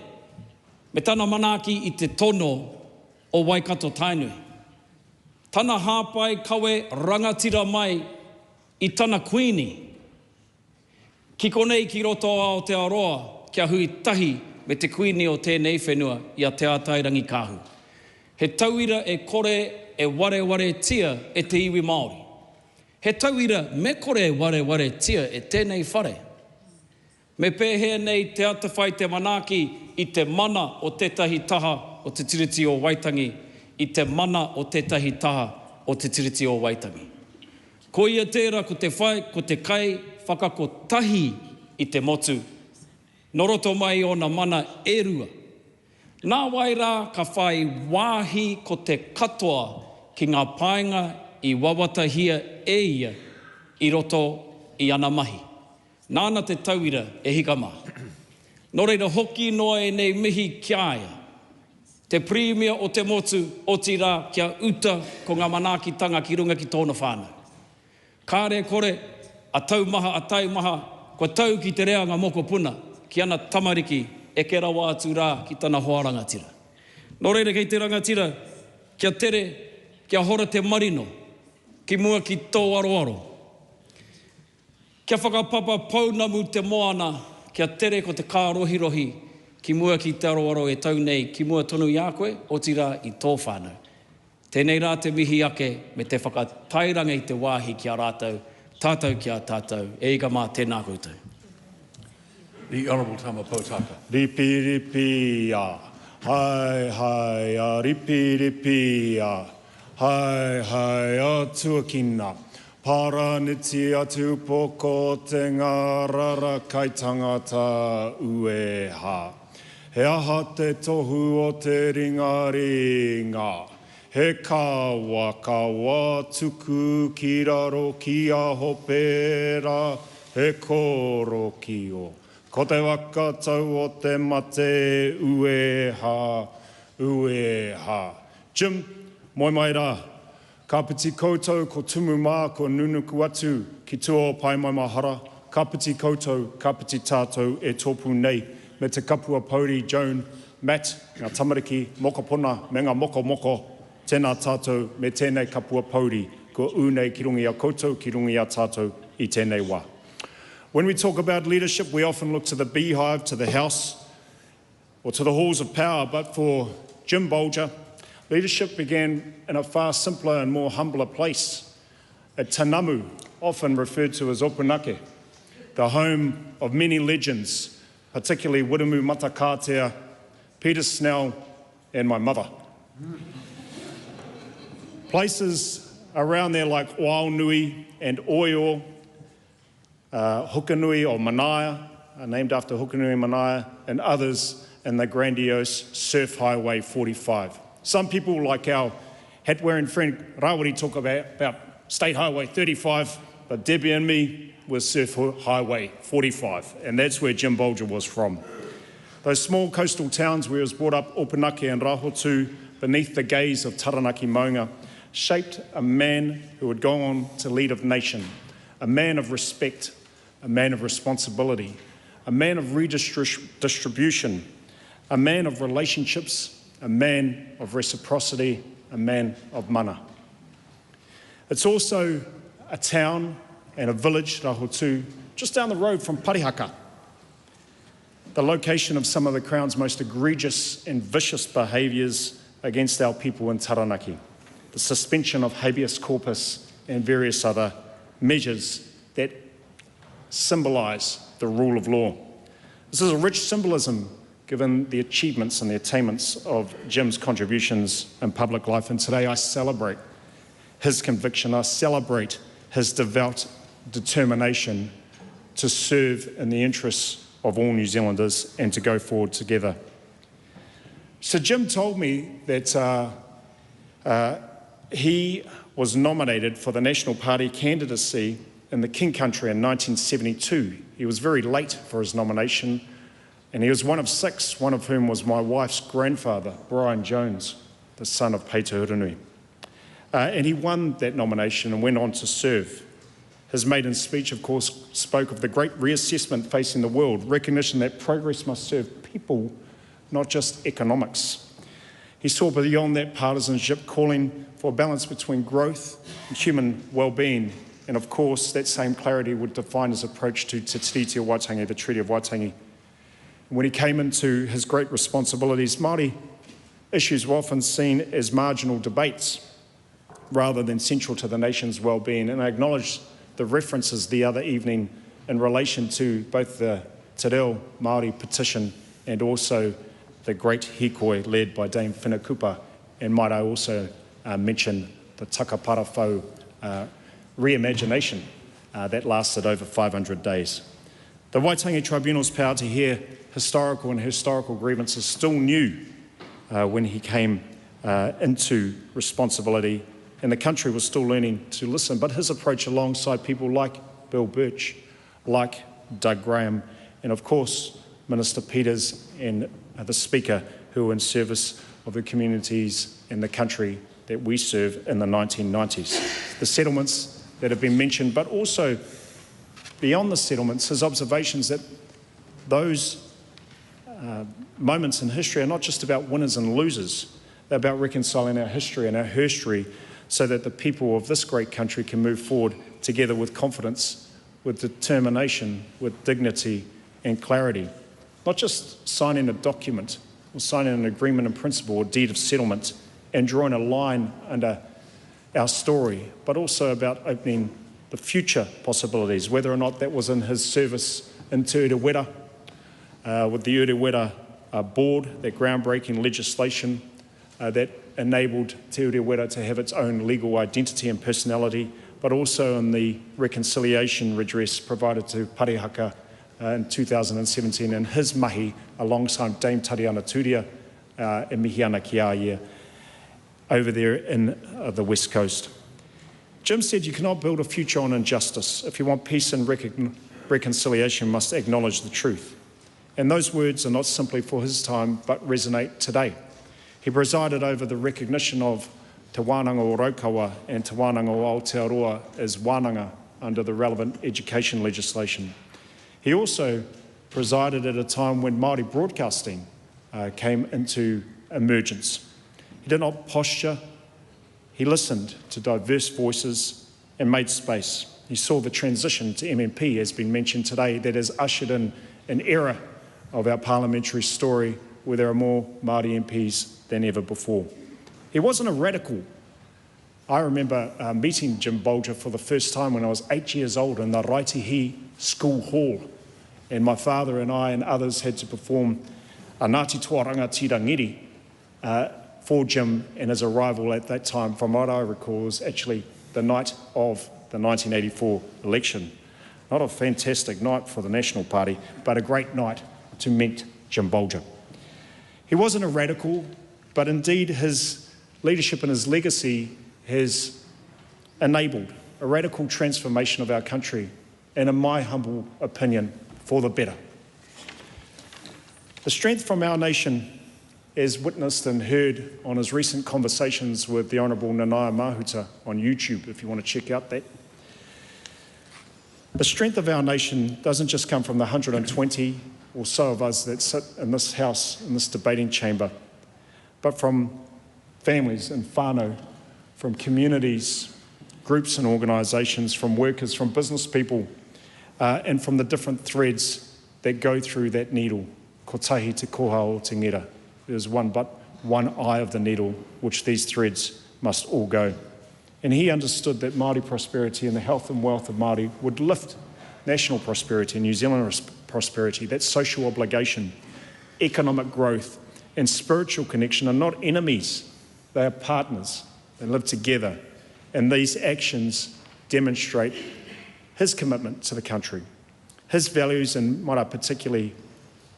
Speaker 9: me tana manaki i te tono o Waikato Tainui. Tana hāpai kawe rangatira mai i tana kuini. Ki konei ki roto a Aotearoa, kia hui tahi me te kuini o tēnei whenua i a te ātairangi kāhu. He tauira e kore e ware tia e te iwi Māori. He tauira me kore e ware tia e tēnei whare. Me pēhea nei te atawhai te manaki i te mana o tētahi taha o te tiriti o Waitangi, i te mana o tētahi taha o te tiriti o Waitangi. Ko ia tērā ko te whai, ko te kai, whakakotahi i te motu. Noroto mai o na mana e rua. Nā wai rā ka whai wāhi ko te katoa ki ngā painga i wawatahia e ia i roto i ana mahi. Nāna te tauira e hika mā. Nō reira hoki noa e nei mihi kia aia. Te Premier o te motu o tira kia uta ko ngā manakitanga ki runga ki tōna whānau. Kāre kore, a taumaha, a taumaha, kua tau ki te reanga moko puna, ki ana tamariki e ke rawa atu rā ki tana hoa rangatira. Nō reira kei te rangatira, kia tere, kia hora te marino, ki mua ki tō aroaro. Kia whakapapa paunamu te moana, kia tere ko te kārohirohi, ki mua ki te aroaro e tau nei, ki mua tonu i a koe, o tira i tō whānau. Tēnei rā te mihi ake, me te whakatairanga i te wāhi ki a rātou, tātou ki a tātou, e ika mā tēnā koutou.
Speaker 3: The Honourable Tama Potaka.
Speaker 10: Ripi ripi a, hai hai a, ripi ripi a, hai hai a tuakina. Paraniti atu poko te ngārara kai tangata ueha. He aha te tohu o te ringa. He kawa tuku ki raro ki a hopera. He koro ki o. Ko te waka tau o te mate ueha. Jim, moi mai rā. Ka piti koutou ko tumu mā ko nunuku atu ki tua pai mai mahara. Ka piti koutou, ka piti tātou e tōpū nei me te kapua Pauri, Joan, Matt, ngā tamariki, mokopuna, me ngā moko, tēnā tātou me tēnei kapua Pauri, ko unei ki rungi a koutou, ki rungi a tātou i tēnei wā. When we talk about leadership, we often look to the beehive, to the house, or to the halls of power, but for Jim Bolger, Leadership began in a far simpler and more humbler place, at Tanamu, often referred to as Opunake, the home of many legends, particularly Wiremu Matakatea, Peter Snell, and my mother. Places around there like Oaonui and Oio, Hukanui or Manaia, named after Hukanui Manaia, and others in the grandiose Surf Highway 45. Some people, like our hat-wearing friend Rawiri, talk about State Highway 35, but Debbie and me was Surf Highway 45, and that's where Jim Bolger was from. Those small coastal towns where he was brought up, Opunake and Rahotu, beneath the gaze of Taranaki Maunga, shaped a man who would go on to lead a nation, a man of respect, a man of responsibility, a man of redistribution, a man of relationships, a man of reciprocity, a man of mana. It's also a town and a village, Rahotu, just down the road from Parihaka, the location of some of the Crown's most egregious and vicious behaviours against our people in Taranaki, the suspension of habeas corpus and various other measures that symbolise the rule of law. This is a rich symbolism given the achievements and the attainments of Jim's contributions in public life, and today I celebrate his conviction, I celebrate his devout determination to serve in the interests of all New Zealanders and to go forward together. So Jim told me that he was nominated for the National Party candidacy in the King Country in 1972. He was very late for his nomination, and he was one of six, one of whom was my wife's grandfather, Brian Jones, the son of Pāti Māori. And he won that nomination and went on to serve. His maiden speech, of course, spoke of the great reassessment facing the world, recognition that progress must serve people, not just economics. He saw beyond that partisanship, calling for a balance between growth and human well-being. And of course, that same clarity would define his approach to Te Tiriti o Waitangi, the Treaty of Waitangi. When he came into his great responsibilities, Māori issues were often seen as marginal debates rather than central to the nation's well-being. And I acknowledge the references the other evening in relation to both the Te Reo Māori petition and also the great hikoi led by Dame Whenekupa. And might I also mention the Takaparafau reimagination that lasted over 500 days. The Waitangi Tribunal's power to hear historical grievances still new when he came into responsibility, and the country was still learning to listen. But his approach alongside people like Bill Birch, like Doug Graham, and of course Minister Peters and the Speaker, who were in service of the communities in the country that we serve in the 1990s. The settlements that have been mentioned, but also beyond the settlements, his observations that those moments in history are not just about winners and losers, they're about reconciling our history and our herstory so that the people of this great country can move forward together with confidence, with determination, with dignity and clarity. Not just signing a document or signing an agreement in principle or deed of settlement and drawing a line under our story, but also about opening the future possibilities, whether or not that was in his service in Te Urewera, with the Urewera board, that groundbreaking legislation that enabled Te Urewera to have its own legal identity and personality, but also in the reconciliation redress provided to Parihaka in 2017 in his mahi alongside Dame Tariana Turia and Mihiana Kiaia over there in the West Coast. Jim said you cannot build a future on injustice. If you want peace and reconciliation, you must acknowledge the truth. And those words are not simply for his time, but resonate today. He presided over the recognition of Te Wānanga o Raukawa and Te Wānanga o Aotearoa as wānanga under the relevant education legislation. He also presided at a time when Māori broadcasting came into emergence. He did not posture, he listened to diverse voices and made space. He saw the transition to MMP, as been mentioned today, that has ushered in an era of our parliamentary story where there are more Māori MPs than ever before. He wasn't a radical. I remember meeting Jim Bolger for the first time when I was 8 years old in the Raitihi School Hall. And my father and I and others had to perform a Ngāti Tuaranga Tirangiri for Jim and his arrival at that time, from what I recall, was actually the night of the 1984 election. Not a fantastic night for the National Party, but a great night to meet Jim Bolger. He wasn't a radical, but indeed his leadership and his legacy has enabled a radical transformation of our country, and in my humble opinion, for the better. The strength from our nation, as witnessed and heard on his recent conversations with the Honourable Nanaia Mahuta on YouTube, if you want to check out that. The strength of our nation doesn't just come from the 120 or so of us that sit in this house, in this debating chamber, but from families and whānau, from communities, groups and organisations, from workers, from business people, and from the different threads that go through that needle. Ko tahi te koha o te ngira. There's one eye of the needle, which these threads must all go. And he understood that Māori prosperity and the health and wealth of Māori would lift national prosperity, New Zealand prosperity. That social obligation, economic growth, and spiritual connection are not enemies. They are partners. They live together. And these actions demonstrate his commitment to the country. His values, and what I particularly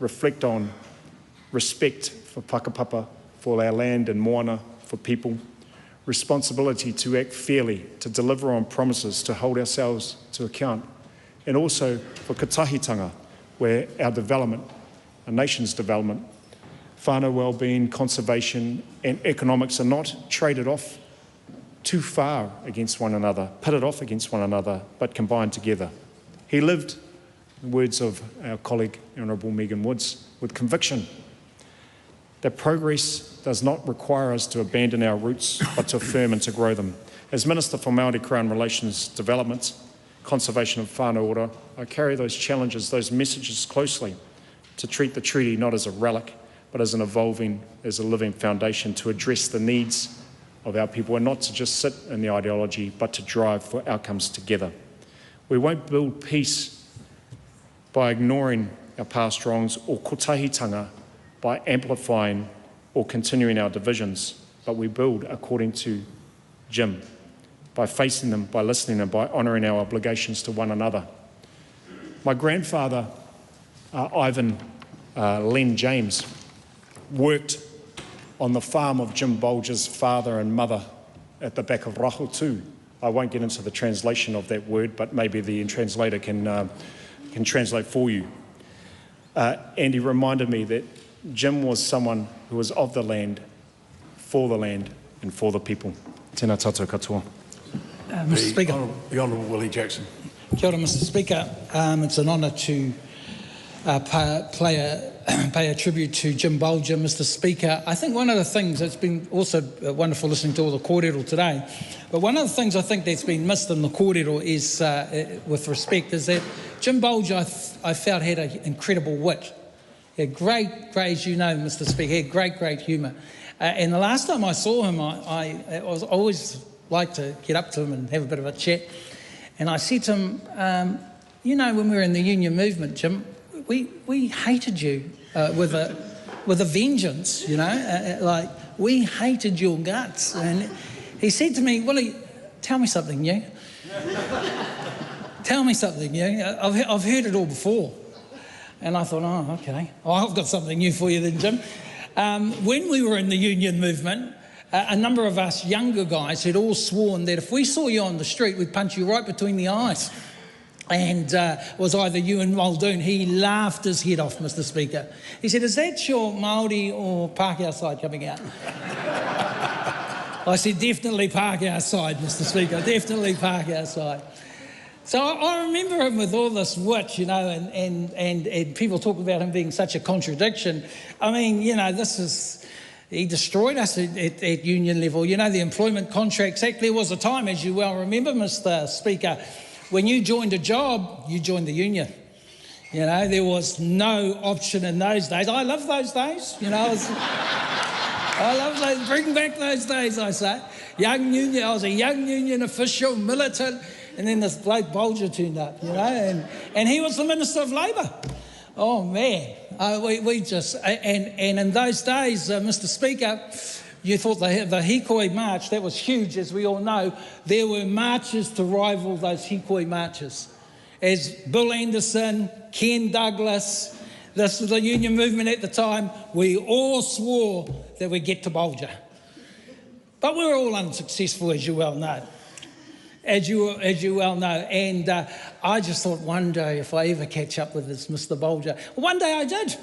Speaker 10: reflect on, respect for whakapapa, for our land and moana, for people, responsibility to act fairly, to deliver on promises, to hold ourselves to account, and also for katahitanga, where our development, our nation's development, whānau wellbeing, conservation and economics are not traded off too far against one another, pitted off against one another, but combined together. He lived, in the words of our colleague, Honourable Megan Woods, with conviction that progress does not require us to abandon our roots, but to affirm and to grow them. As Minister for Māori Crown Relations Development, Conservation of Whānau Ora, I carry those challenges, those messages closely, to treat the treaty not as a relic, but as an evolving, as a living foundation to address the needs of our people, and not to just sit in the ideology, but to drive for outcomes together. We won't build peace by ignoring our past wrongs, or kotahitanga by amplifying or continuing our divisions, but we build according to Jim, by facing them, by listening, and by honouring our obligations to one another. My grandfather, Ivan Len James, worked on the farm of Jim Bolger's father and mother at the back of Rahotu. I won't get into the translation of that word, but maybe the translator can translate for you. And he reminded me that Jim was someone who was of the land, and for the people. Tēnā tātou katoa.
Speaker 11: Mr. Speaker.
Speaker 3: The Honourable Willie Jackson.
Speaker 11: Kia ora, Mr. Speaker. It's an honour to pay a tribute to Jim Bolger, Mr. Speaker. I think one of the things that's been also wonderful listening to all the kōrero today, but one of the things I think that's been missed in the kōrero is, with respect, is that Jim Bolger, I felt, had an incredible wit. He had great, as you know, Mr. Speaker, he had great humour. And the last time I saw him, I always like to get up to him and have a bit of a chat. And I said to him, you know, when we were in the union movement, Jim, we hated you with a vengeance, you know, like we hated your guts. And he said to me, Willie, tell me something new. Tell me something new. I've heard it all before. And I thought, oh, okay. Oh, I've got something new for you then, Jim. When we were in the union movement, a number of us younger guys had all sworn that if we saw you on the street, we'd punch you right between the eyes. And it was either you and Muldoon. He laughed his head off, Mr. Speaker. He said, is that your Māori or Pākehā side coming out? I said, definitely Pākehā side, Mr. Speaker, definitely Pākehā side. So I remember him with all this wit, you know, and people talk about him being such a contradiction. I mean, you know, he destroyed us at union level. You know, the Employment Contracts Act, there was a time, as you well remember, Mr. Speaker, when you joined a job, you joined the union. You know, there was no option in those days. I love those days, you know. I love those, bring back those days, I say. Young union, I was a young union official, militant, and then this bloke Bolger turned up, you know, and he was the Minister of Labour. Oh, man. We just, and in those days, Mr. Speaker, you thought the Hikoi March, that was huge, as we all know. There were marches to rival those Hikoi marches. As Bill Anderson, Ken Douglas, this was the union movement at the time, we all swore that we'd get to Bolger. But we were all unsuccessful, as you well know. As you well know. And I just thought one day, if I ever catch up with this Mr. Bolger, one day I did.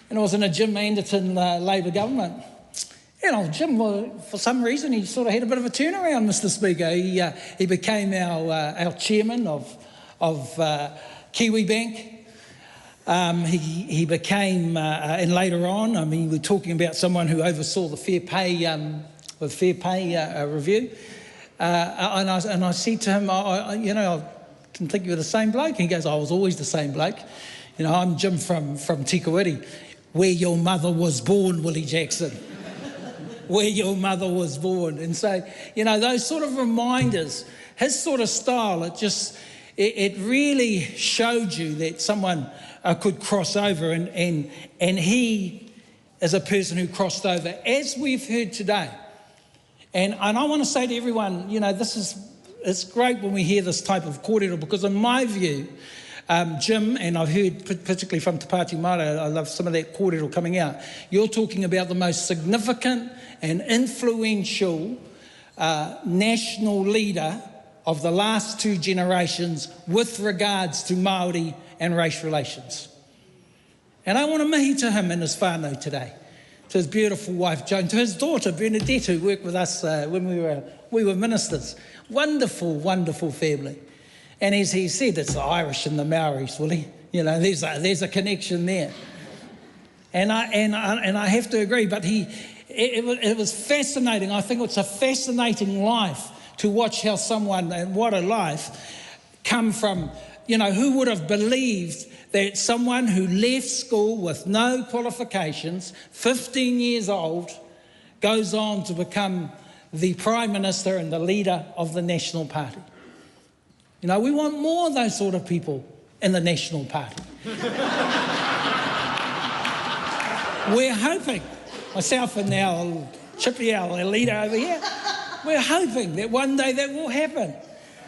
Speaker 11: And I was in a Jim Anderton Labour government. You know, Jim, for some reason, he sort of had a bit of a turnaround, Mr. Speaker. He became our chairman of Kiwi Bank. He became, and later on, I mean, we're talking about someone who oversaw the fair pay review. And I said to him, you know, I didn't think you were the same bloke. He goes, I was always the same bloke. You know, I'm Jim from Tikawiri, where your mother was born, Willie Jackson. Where your mother was born. And so, you know, those sort of reminders, his sort of style, it really showed you that someone could cross over, and he is a person who crossed over, as we've heard today. And I want to say to everyone, you know, it's great when we hear this type of kōrero, because in my view, Jim, and I've heard particularly from Te Pāti Māori, I love some of that kōrero coming out, you're talking about the most significant and influential national leader of the last two generations with regards to Māori and race relations. And I want to mihi to him and his whānau today, to his beautiful wife Joan, to his daughter Bernadette, who worked with us when we were ministers. Wonderful, wonderful family. And as he said, it's the Irish and the Maoris, Willie. You know, there's a connection there. And I have to agree, but it was fascinating. I think it's a fascinating life to watch how someone, and what a life, come from, you know, who would have believed that someone who left school with no qualifications, 15 years old, goes on to become the Prime Minister and the leader of the National Party. You know, we want more of those sort of people in the National Party. We're hoping, myself and our Chippy, our leader over here, we're hoping that one day that will happen.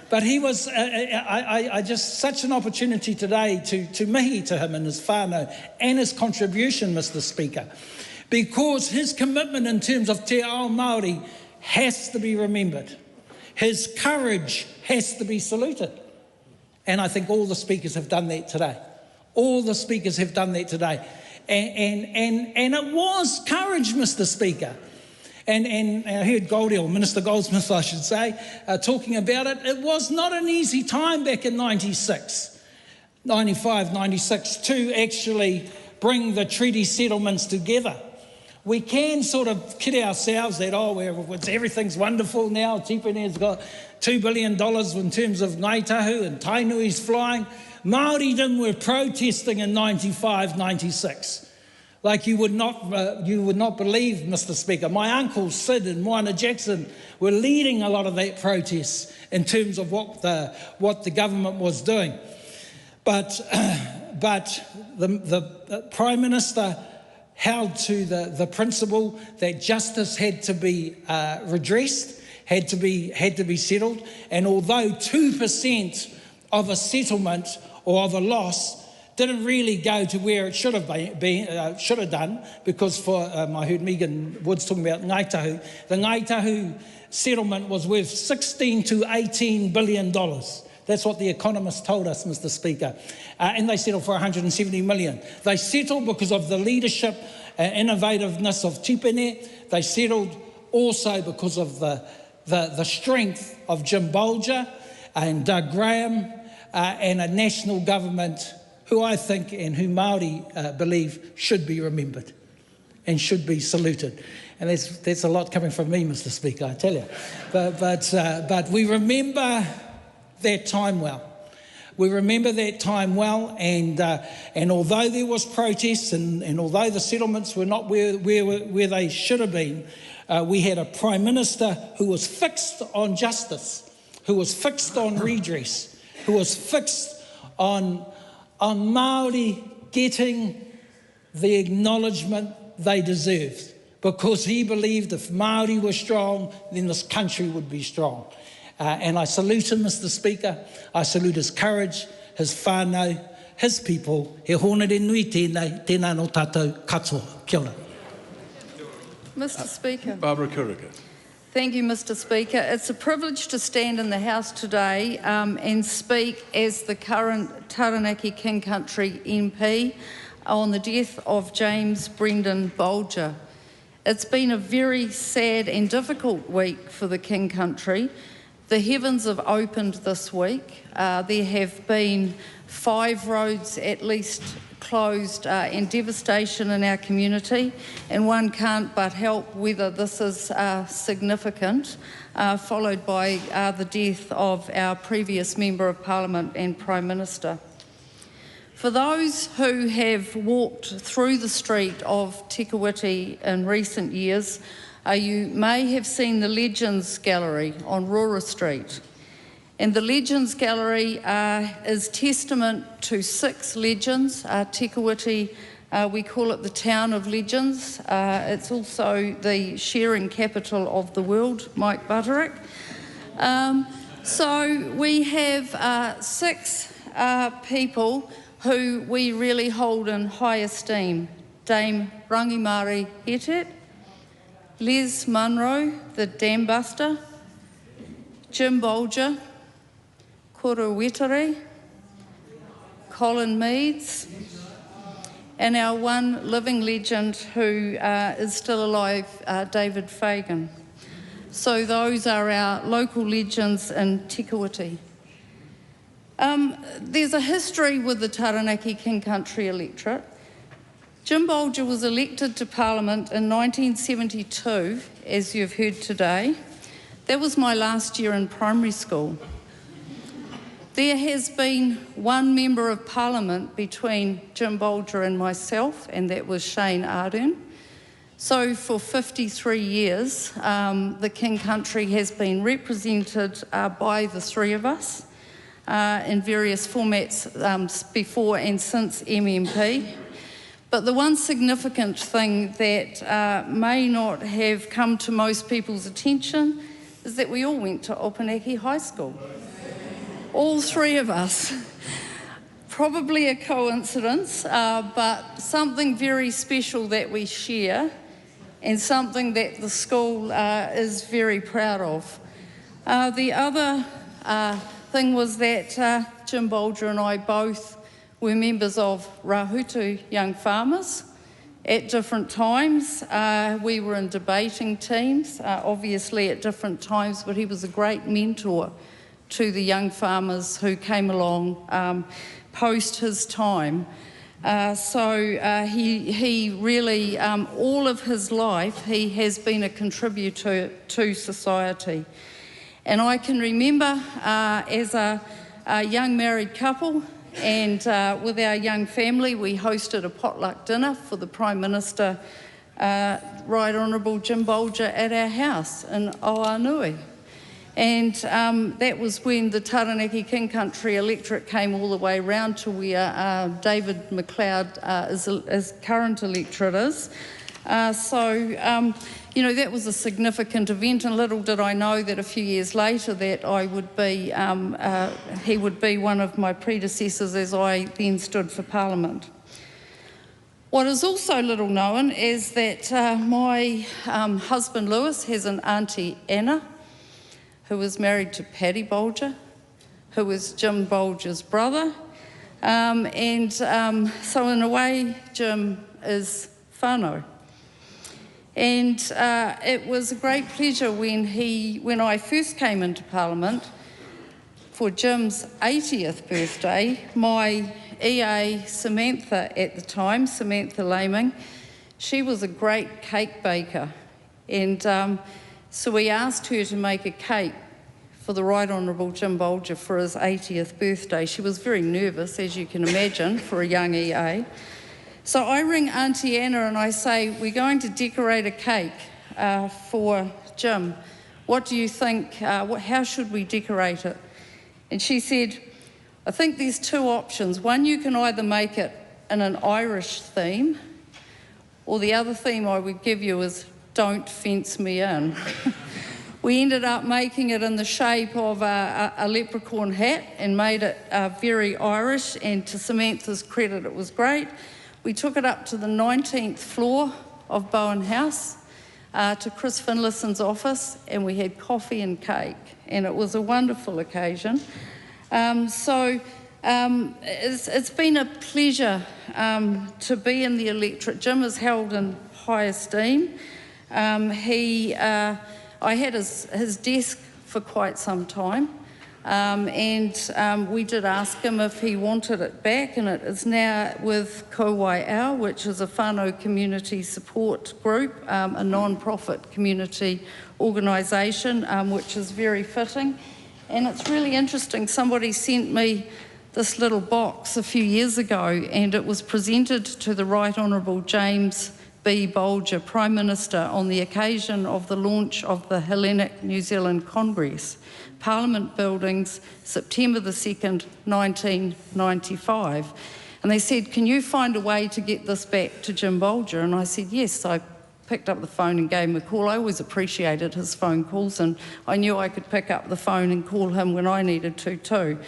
Speaker 11: But he was, I just, such an opportunity today to mihi to him and his whānau and his contribution, Mr. Speaker, because his commitment in terms of te ao Māori has to be remembered. His courage has to be saluted. And I think all the speakers have done that today. All the speakers have done that today. And it was courage, Mr. Speaker. And I heard Goldie, or Minister Goldsmith, I should say, talking about it. It was not an easy time back in 96, 95, 96, to actually bring the treaty settlements together. We can sort of kid ourselves that, everything's wonderful now. Tipene's got $2 billion in terms of Ngaitahu, and Tainui's flying. Māoridom were protesting in 95, 96. Like you would not believe, Mr. Speaker. My uncle Sid and Moana Jackson were leading a lot of that protest in terms of what the government was doing. But the Prime Minister held to the principle that justice had to be redressed, had to be settled, and although 2% of a settlement or of a loss didn't really go to where it should have done, because I heard Megan Woods talking about Ngaitahu. The Ngaitahu settlement was worth $16 to $18 billion. That's what the economists told us, Mr. Speaker. And they settled for $170 million. They settled because of the leadership and innovativeness of Tipene. They settled also because of the strength of Jim Bolger and Doug Graham and a national government who I think and who Māori believe should be remembered and should be saluted. And that's a lot coming from me, Mr. Speaker, I tell you. But we remember that time well. We remember that time well, and although there was protests and although the settlements were not where they should have been, we had a Prime Minister who was fixed on justice, who was fixed on redress, who was fixed on Māori getting the acknowledgement they deserved, because he believed if Māori were strong, then this country would be strong. And I salute him, Mr. Speaker. I salute his courage, his whānau, his people. He honere nui tēnei, tēnā no tātou katoa. Kia ora.
Speaker 12: Mr. Speaker.
Speaker 3: Barbara Kuriga.
Speaker 12: Thank you, Mr. Speaker. It's a privilege to stand in the House today and speak as the current Taranaki King Country MP on the death of James Brendan Bolger. It's been a very sad and difficult week for the King Country. The heavens have opened this week. There have been 5 roads at least closed and devastation in our community, and one can't but help whether this is significant, followed by the death of our previous Member of Parliament and Prime Minister. For those who have walked through the street of Te Kuiti in recent years, you may have seen the Legends Gallery on Rora Street. And the Legends Gallery is testament to 6 legends. Te Kuiti, we call it the town of legends. It's also the sharing capital of the world, Mike Butterick. So we have 6 people who we really hold in high esteem. Dame Rangimāori Hetet, Les Munro, the Dam Buster, Jim Bolger, Koro Wetare, Colin Meads, and our one living legend who is still alive, David Fagan. So those are our local legends in Te Kuiti. There's a history with the Taranaki King Country electorate. Jim Bolger was elected to Parliament in 1972, as you've heard today. That was my last year in primary school. There has been one Member of Parliament between Jim Bolger and myself, and that was Shane Ardern. So for 53 years, the King Country has been represented by the 3 of us in various formats before and since MMP. But the one significant thing that may not have come to most people's attention is that we all went to Opunake High School. All 3 of us. Probably a coincidence, but something very special that we share and something that the school is very proud of. The other thing was that Jim Bolger and I both were members of Rahutu Young Farmers at different times. We were in debating teams, obviously at different times, but he was a great mentor to the young farmers who came along post his time. He really, all of his life, he has been a contributor to society. And I can remember as a young married couple and with our young family, we hosted a potluck dinner for the Prime Minister, Right Honourable Jim Bolger, at our house in Oanui. And that was when the Taranaki King Country electorate came all the way round to where David McLeod is current electorate is. You know, that was a significant event, and little did I know that a few years later that I would be, he would be one of my predecessors as I then stood for Parliament. What is also little known is that my husband Lewis has an auntie Anna, who was married to Pāti Bolger, who was Jim Bolger's brother. So in a way, Jim is whānau. And it was a great pleasure when I first came into Parliament for Jim's 80th birthday. My EA Samantha at the time, Samantha Laming, she was a great cake baker. And so we asked her to make a cake for the Right Honourable Jim Bolger for his 80th birthday. She was very nervous, as you can imagine, for a young EA. So I ring Auntie Anna and I say, we're going to decorate a cake for Jim. What do you think? How should we decorate it? And she said, I think there's two options. One, you can either make it in an Irish theme, or the other theme I would give you is don't fence me in. We ended up making it in the shape of a leprechaun hat and made it very Irish, and to Samantha's credit, it was great. We took it up to the 19th floor of Bowen House, to Chris Finlayson's office, and we had coffee and cake, and it was a wonderful occasion. It's been a pleasure to be in the electorate. Jim is held in high esteem. I had his desk for quite some time, and we did ask him if he wanted it back, and it is now with Ko Wai Ao, which is a whānau community support group, a non-profit community organisation, which is very fitting. And it's really interesting, somebody sent me this little box a few years ago, and it was presented to the Right Honourable James B. Bolger, Prime Minister, on the occasion of the launch of the Hellenic New Zealand Congress, Parliament Buildings, September the 2nd, 1995. And they said, can you find a way to get this back to Jim Bolger? And I said, yes. I picked up the phone and gave him a call. I always appreciated his phone calls, and I knew I could pick up the phone and call him when I needed to too.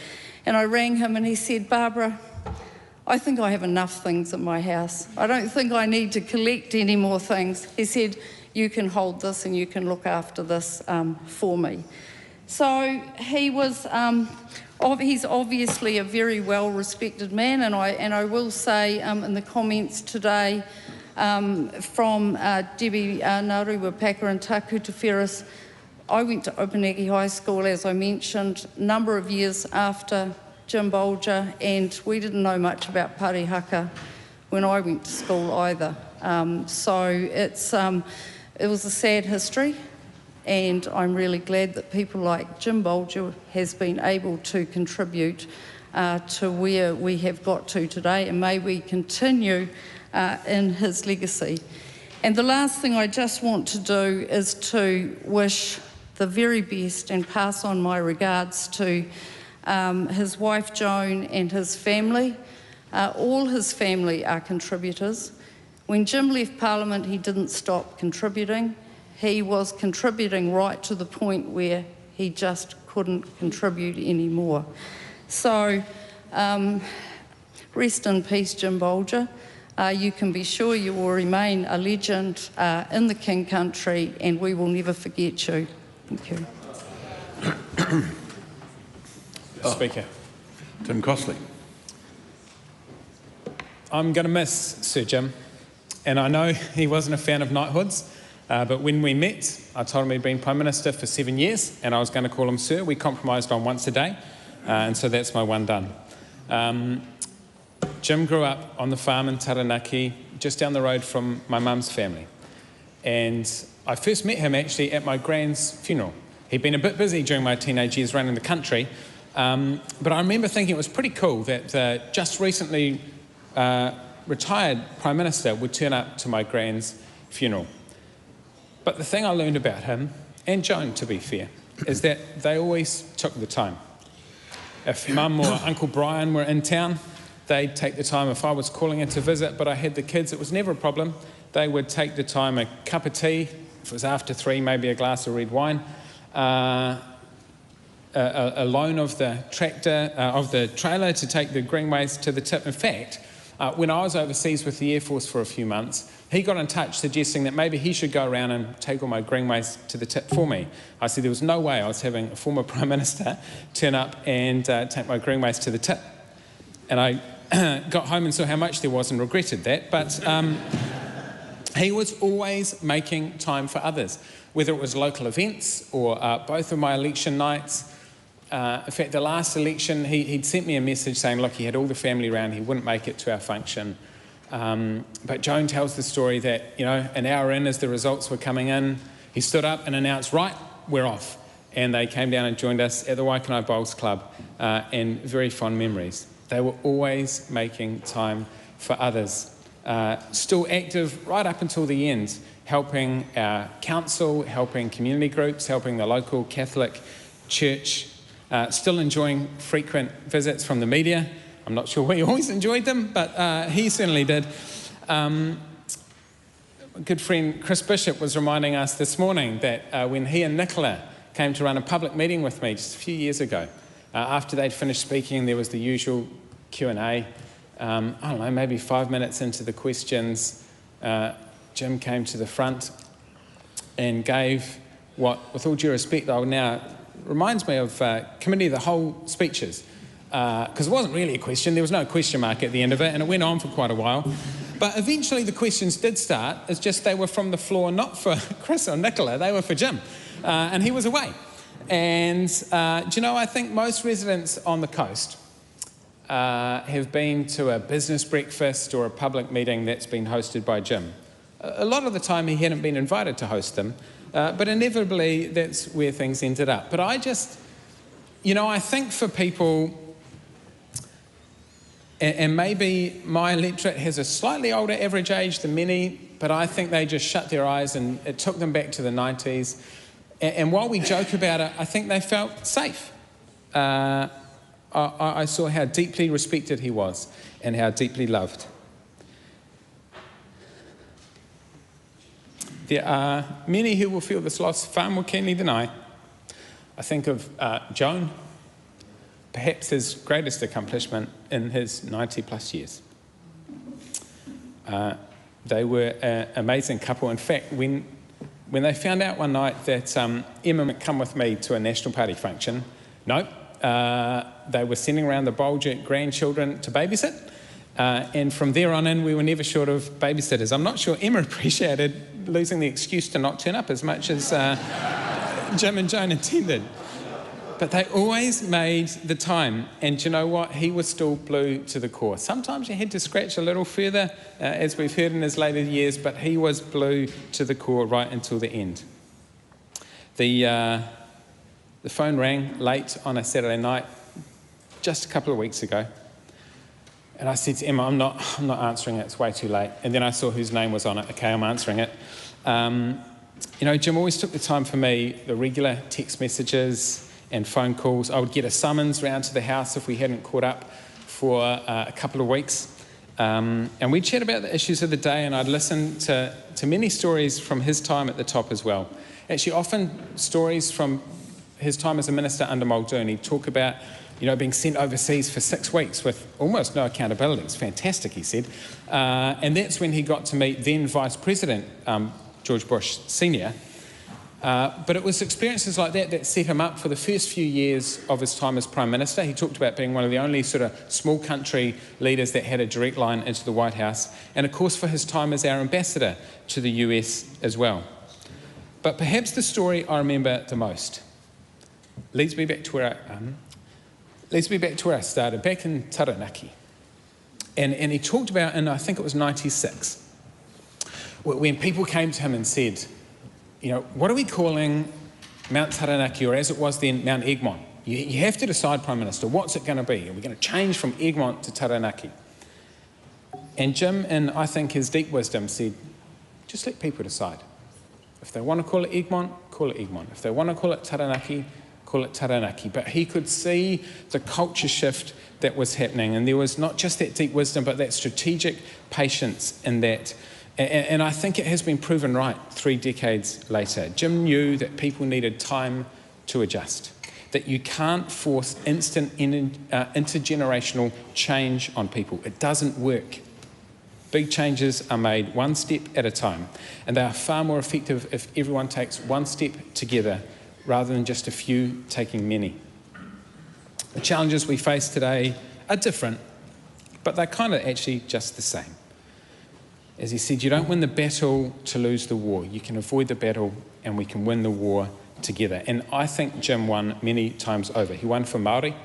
Speaker 12: And I rang him and he said, Barbara, I think I have enough things at my house. I don't think I need to collect any more things. He said, you can hold this and you can look after this for me. So he was, he's obviously a very well-respected man, and I will say in the comments today from Debbie Naruwa-Packer and Tākuta Ferris, I went to Opanegi High School, as I mentioned, a number of years after Jim Bolger, and we didn't know much about parihaka when I went to school either. So it was a sad history, and I'm really glad that people like Jim Bolger has been able to contribute to where we have got to today, and may we continue in his legacy. And the last thing I just want to do is to wish the very best and pass on my regards to his wife Joan and his family. All his family are contributors. When Jim left Parliament, he didn't stop contributing. He was contributing right to the point where he just couldn't contribute anymore. So rest in peace, Jim Bolger. You can be sure you will remain a legend in the King Country, and we will never forget you. Thank you.
Speaker 13: Speaker.
Speaker 3: Tim Costley.
Speaker 13: I'm going to miss Sir Jim, and I know he wasn't a fan of knighthoods, but when we met, I told him he'd been Prime Minister for 7 years, and I was going to call him Sir. We compromised on once a day, and so that's my one done. Jim grew up on the farm in Taranaki, just down the road from my mum's family. And I first met him actually at my grand's funeral. He'd been a bit busy during my teenage years running the country, but I remember thinking it was pretty cool that just recently retired Prime Minister would turn up to my grand's funeral. But the thing I learned about him, and Joan to be fair, is that they always took the time. If Mum or Uncle Brian were in town, they'd take the time. If I was calling in to visit but I had the kids, it was never a problem. They would take the time, a cup of tea, if it was after 3, maybe a glass of red wine, a loan of the tractor, of the trailer to take the greenways to the tip. In fact, when I was overseas with the Air Force for a few months, he got in touch suggesting that maybe he should go around and take all my greenways to the tip for me. I said there was no way I was having a former Prime Minister turn up and take my greenways to the tip. And I got home and saw how much there was and regretted that, but he was always making time for others, whether it was local events or both of my election nights. In fact, the last election, he'd sent me a message saying, look, he had all the family around, he wouldn't make it to our function. But Joan tells the story that, you know, an hour in as the results were coming in, he stood up and announced, right, we're off. and they came down and joined us at the Waikanae Bowls Club, and very fond memories. They were always making time for others, still active right up until the end, helping our council, helping community groups, helping the local Catholic church, still enjoying frequent visits from the media. I'm not sure we always enjoyed them, but he certainly did. Good friend Chris Bishop was reminding us this morning that when he and Nicola came to run a public meeting with me just a few years ago, after they'd finished speaking, there was the usual Q&A. I don't know, maybe 5 minutes into the questions, Jim came to the front and gave what, with all due respect, I would now reminds me of committee of the whole speeches, because it wasn't really a question. There was no question mark at the end of it, and it went on for quite a while. But eventually the questions did start. It's just they were from the floor, not for Chris or Nicola, they were for Jim, and he was away. And do you know, I think most residents on the coast have been to a business breakfast or a public meeting that's been hosted by Jim. A lot of the time he hadn't been invited to host them, but inevitably that's where things ended up. But I just, you know, I think for people, and maybe my electorate has a slightly older average age than many, but I think they just shut their eyes and it took them back to the 90s. And while we joke about it, I think they felt safe. I saw how deeply respected he was and how deeply loved. There are many who will feel this loss far more keenly than I. I think of Joan, perhaps his greatest accomplishment in his 90-plus years. They were an amazing couple. In fact, when they found out one night that Emma would come with me to a National Party function, no, they were sending around the Bolger grandchildren to babysit. And from there on in, we were never short of babysitters. I'm not sure Emma appreciated losing the excuse to not turn up as much as Jim and Joan intended. But they always made the time. And you know what? He was still blue to the core. Sometimes you had to scratch a little further, as we've heard in his later years, but he was blue to the core right until the end. The phone rang late on a Saturday night, just a couple of weeks ago. And I said to Emma, I'm not answering it, it's way too late. And then I saw whose name was on it. Okay, I'm answering it. You know, Jim always took the time for me, the regular text messages and phone calls. I would get a summons round to the house if we hadn't caught up for a couple of weeks. And we'd chat about the issues of the day, and I'd listen to many stories from his time at the top as well. Actually, often stories from his time as a minister under Muldoon. He'd talk about, you know, being sent overseas for 6 weeks with almost no accountability. It's fantastic, he said. And that's when he got to meet then Vice President George Bush Sr. But it was experiences like that that set him up for the first few years of his time as Prime Minister. He talked about being one of the only sort of small country leaders that had a direct line into the White House, and of course for his time as our ambassador to the US as well. But perhaps the story I remember the most leads me back to where I started, back in Taranaki. And he talked about, and I think it was 96, when people came to him and said, you know, what are we calling Mount Taranaki, or as it was then, Mount Egmont? You have to decide, Prime Minister, what's it going to be? Are we going to change from Egmont to Taranaki? And Jim, in I think his deep wisdom, said, just let people decide. If they want to call it Egmont, call it Egmont. If they want to call it Taranaki, call it Taranaki. But he could see the culture shift that was happening, and there was not just that deep wisdom, but that strategic patience in that. And I think it has been proven right 3 decades later. Jim knew that people needed time to adjust, that you can't force instant intergenerational change on people. It doesn't work. Big changes are made 1 step at a time, and they are far more effective if everyone takes 1 step together rather than just a few taking many. The challenges we face today are different, but they're kind of actually just the same. As he said, you don't win the battle to lose the war. You can avoid the battle and we can win the war together. And I think Jim won many times over. He won for Māori,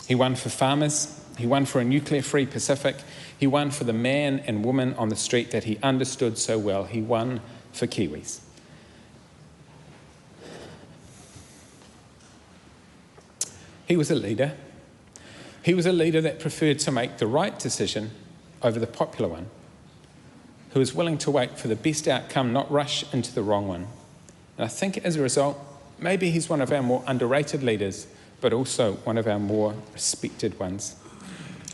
Speaker 13: he won for farmers, he won for a nuclear-free Pacific, he won for the man and woman on the street that he understood so well. He won for Kiwis. He was a leader. He was a leader that preferred to make the right decision over the popular one, who was willing to wait for the best outcome, not rush into the wrong one. And I think as a result, maybe he's one of our more underrated leaders, but also one of our more respected ones,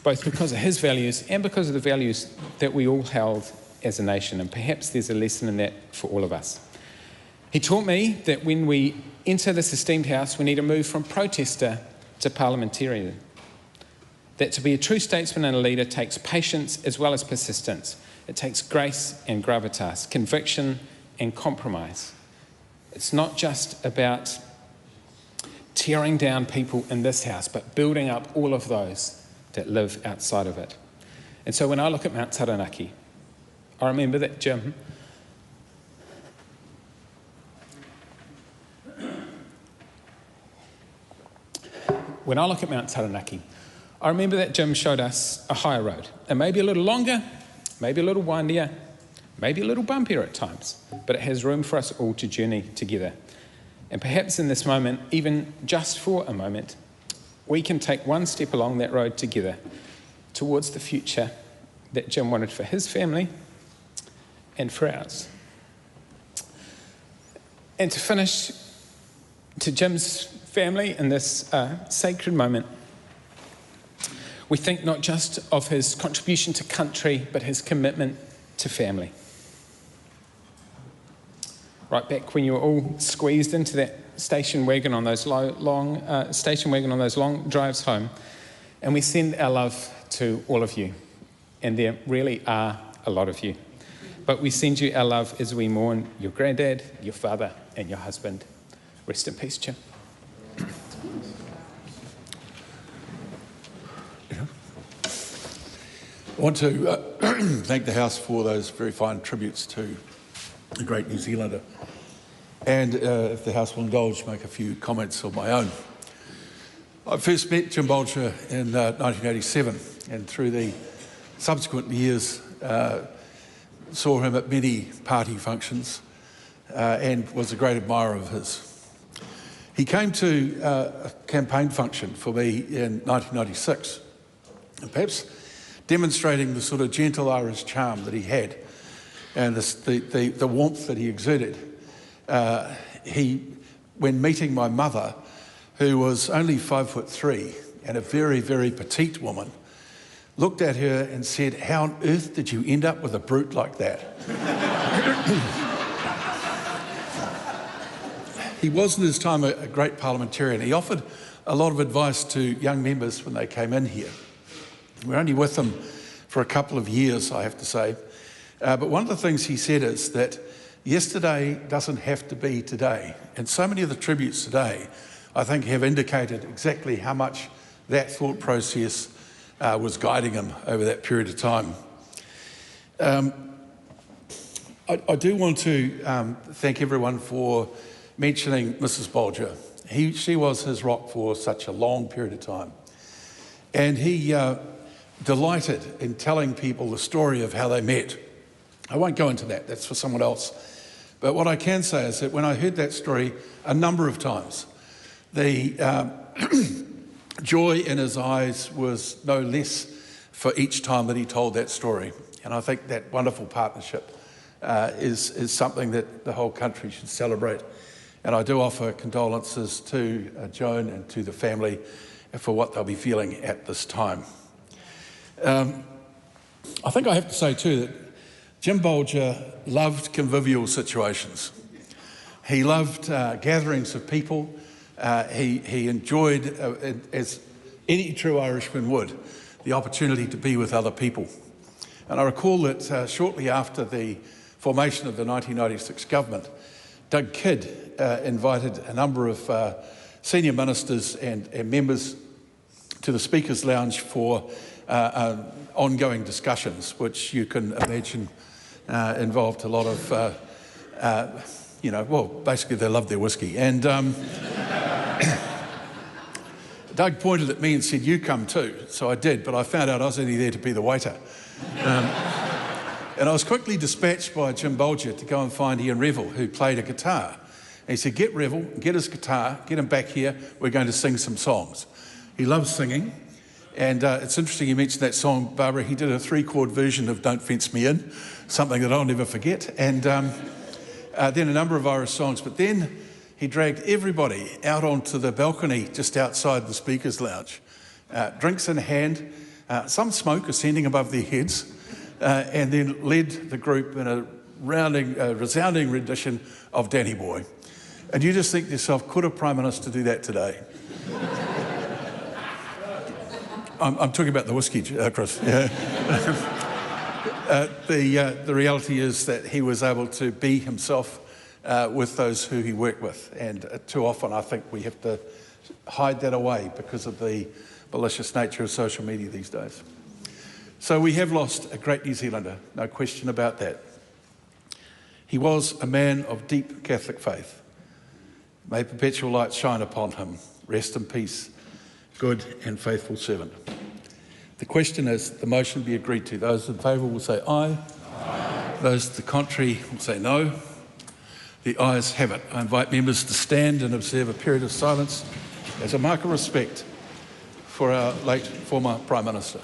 Speaker 13: both because of his values and because of the values that we all held as a nation. And perhaps there's a lesson in that for all of us. He taught me that when we enter this esteemed house, we need to move from protester to parliamentarian. That to be a true statesman and a leader takes patience as well as persistence. It takes grace and gravitas, conviction and compromise. It's not just about tearing down people in this house, but building up all of those that live outside of it. And so when I look at Mount Taranaki, I remember that Jim showed us a higher road, and maybe a little longer, maybe a little windier, maybe a little bumpier at times, but it has room for us all to journey together. And perhaps in this moment, even just for a moment, we can take one step along that road together towards the future that Jim wanted for his family and for ours. And to finish, to Jim's family in this sacred moment, we think not just of his contribution to country, but his commitment to family. Right back when you were all squeezed into that station wagon on those long drives home, and we send our love to all of you, and there really are a lot of you. But we send you our love as we mourn your granddad, your father, and your husband. Rest in peace, Jim.
Speaker 3: I want to thank the House for those very fine tributes to a great New Zealander. And if the House will indulge, make a few comments of my own. I first met Jim Bolger in 1987, and through the subsequent years saw him at many party functions and was a great admirer of his. He came to a campaign function for me in 1996, and perhaps demonstrating the sort of gentle Irish charm that he had and the warmth that he exuded. When meeting my mother, who was only 5'3" and a very, very petite woman, looked at her and said, "How on earth did you end up with a brute like that?" He was in his time a great parliamentarian. He offered a lot of advice to young members when they came in here. We're only with him for a couple of years, I have to say. But one of the things he said is that yesterday doesn't have to be today. And so many of the tributes today, I think, have indicated exactly how much that thought process was guiding him over that period of time. I do want to thank everyone for mentioning Mrs. Bolger. She was his rock for such a long period of time. And he delighted in telling people the story of how they met. I won't go into that, that's for someone else. But what I can say is that when I heard that story a number of times, the joy in his eyes was no less for each time that he told that story. And I think that wonderful partnership is something that the whole country should celebrate. And I do offer condolences to Joan and to the family for what they'll be feeling at this time. I think I have to say too that Jim Bolger loved convivial situations. He loved gatherings of people. He enjoyed, as any true Irishman would, the opportunity to be with other people. And I recall that shortly after the formation of the 1996 government, Doug Kidd invited a number of senior ministers and members to the Speaker's Lounge for ongoing discussions, which you can imagine involved a lot of, well, basically they loved their whiskey. And Doug pointed at me and said, "You come too." So I did, but I found out I was only there to be the waiter. And I was quickly dispatched by Jim Bolger to go and find Ian Revel, who played a guitar. And he said, "Get Revel, get his guitar, get him back here, we're going to sing some songs." He loves singing. And it's interesting you mentioned that song, Barbara. He did a 3-chord version of Don't Fence Me In, something that I'll never forget. And then a number of Irish songs. But then he dragged everybody out onto the balcony just outside the Speaker's Lounge. Drinks in hand, some smoke ascending above their heads, and then led the group in a resounding rendition of Danny Boy. And you just think to yourself, could a Prime Minister do that today? I'm talking about the whiskey, Chris. Yeah. The reality is that he was able to be himself with those who he worked with. And too often I think we have to hide that away because of the malicious nature of social media these days. So we have lost a great New Zealander, no question about that. He was a man of deep Catholic faith. May perpetual light shine upon him. Rest in peace, good and faithful servant. The question is, the motion be agreed to. Those in favour will say aye. Aye. Those to the contrary will say no. The ayes have it. I invite members to stand and observe a period of silence as a mark of respect for our late former Prime Minister.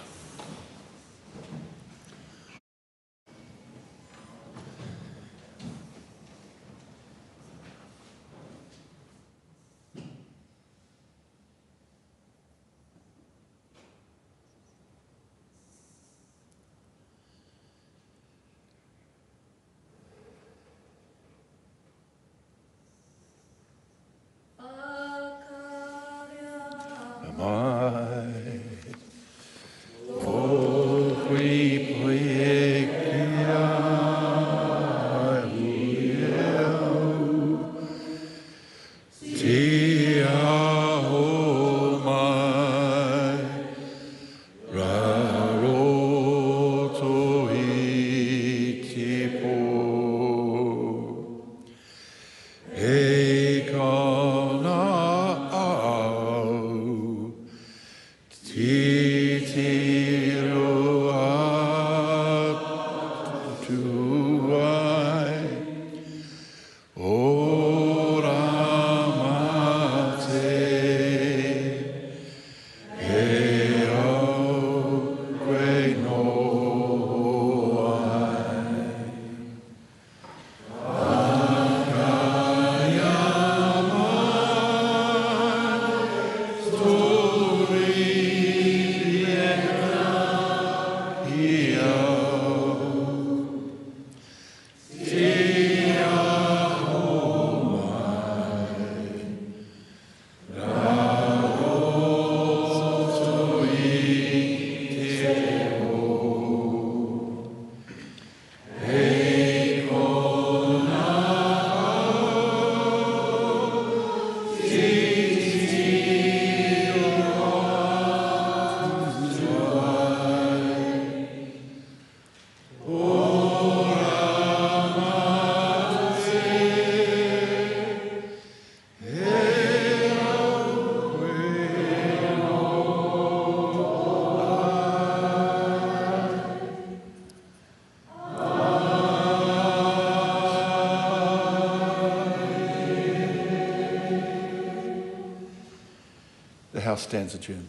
Speaker 3: The House stands adjourned.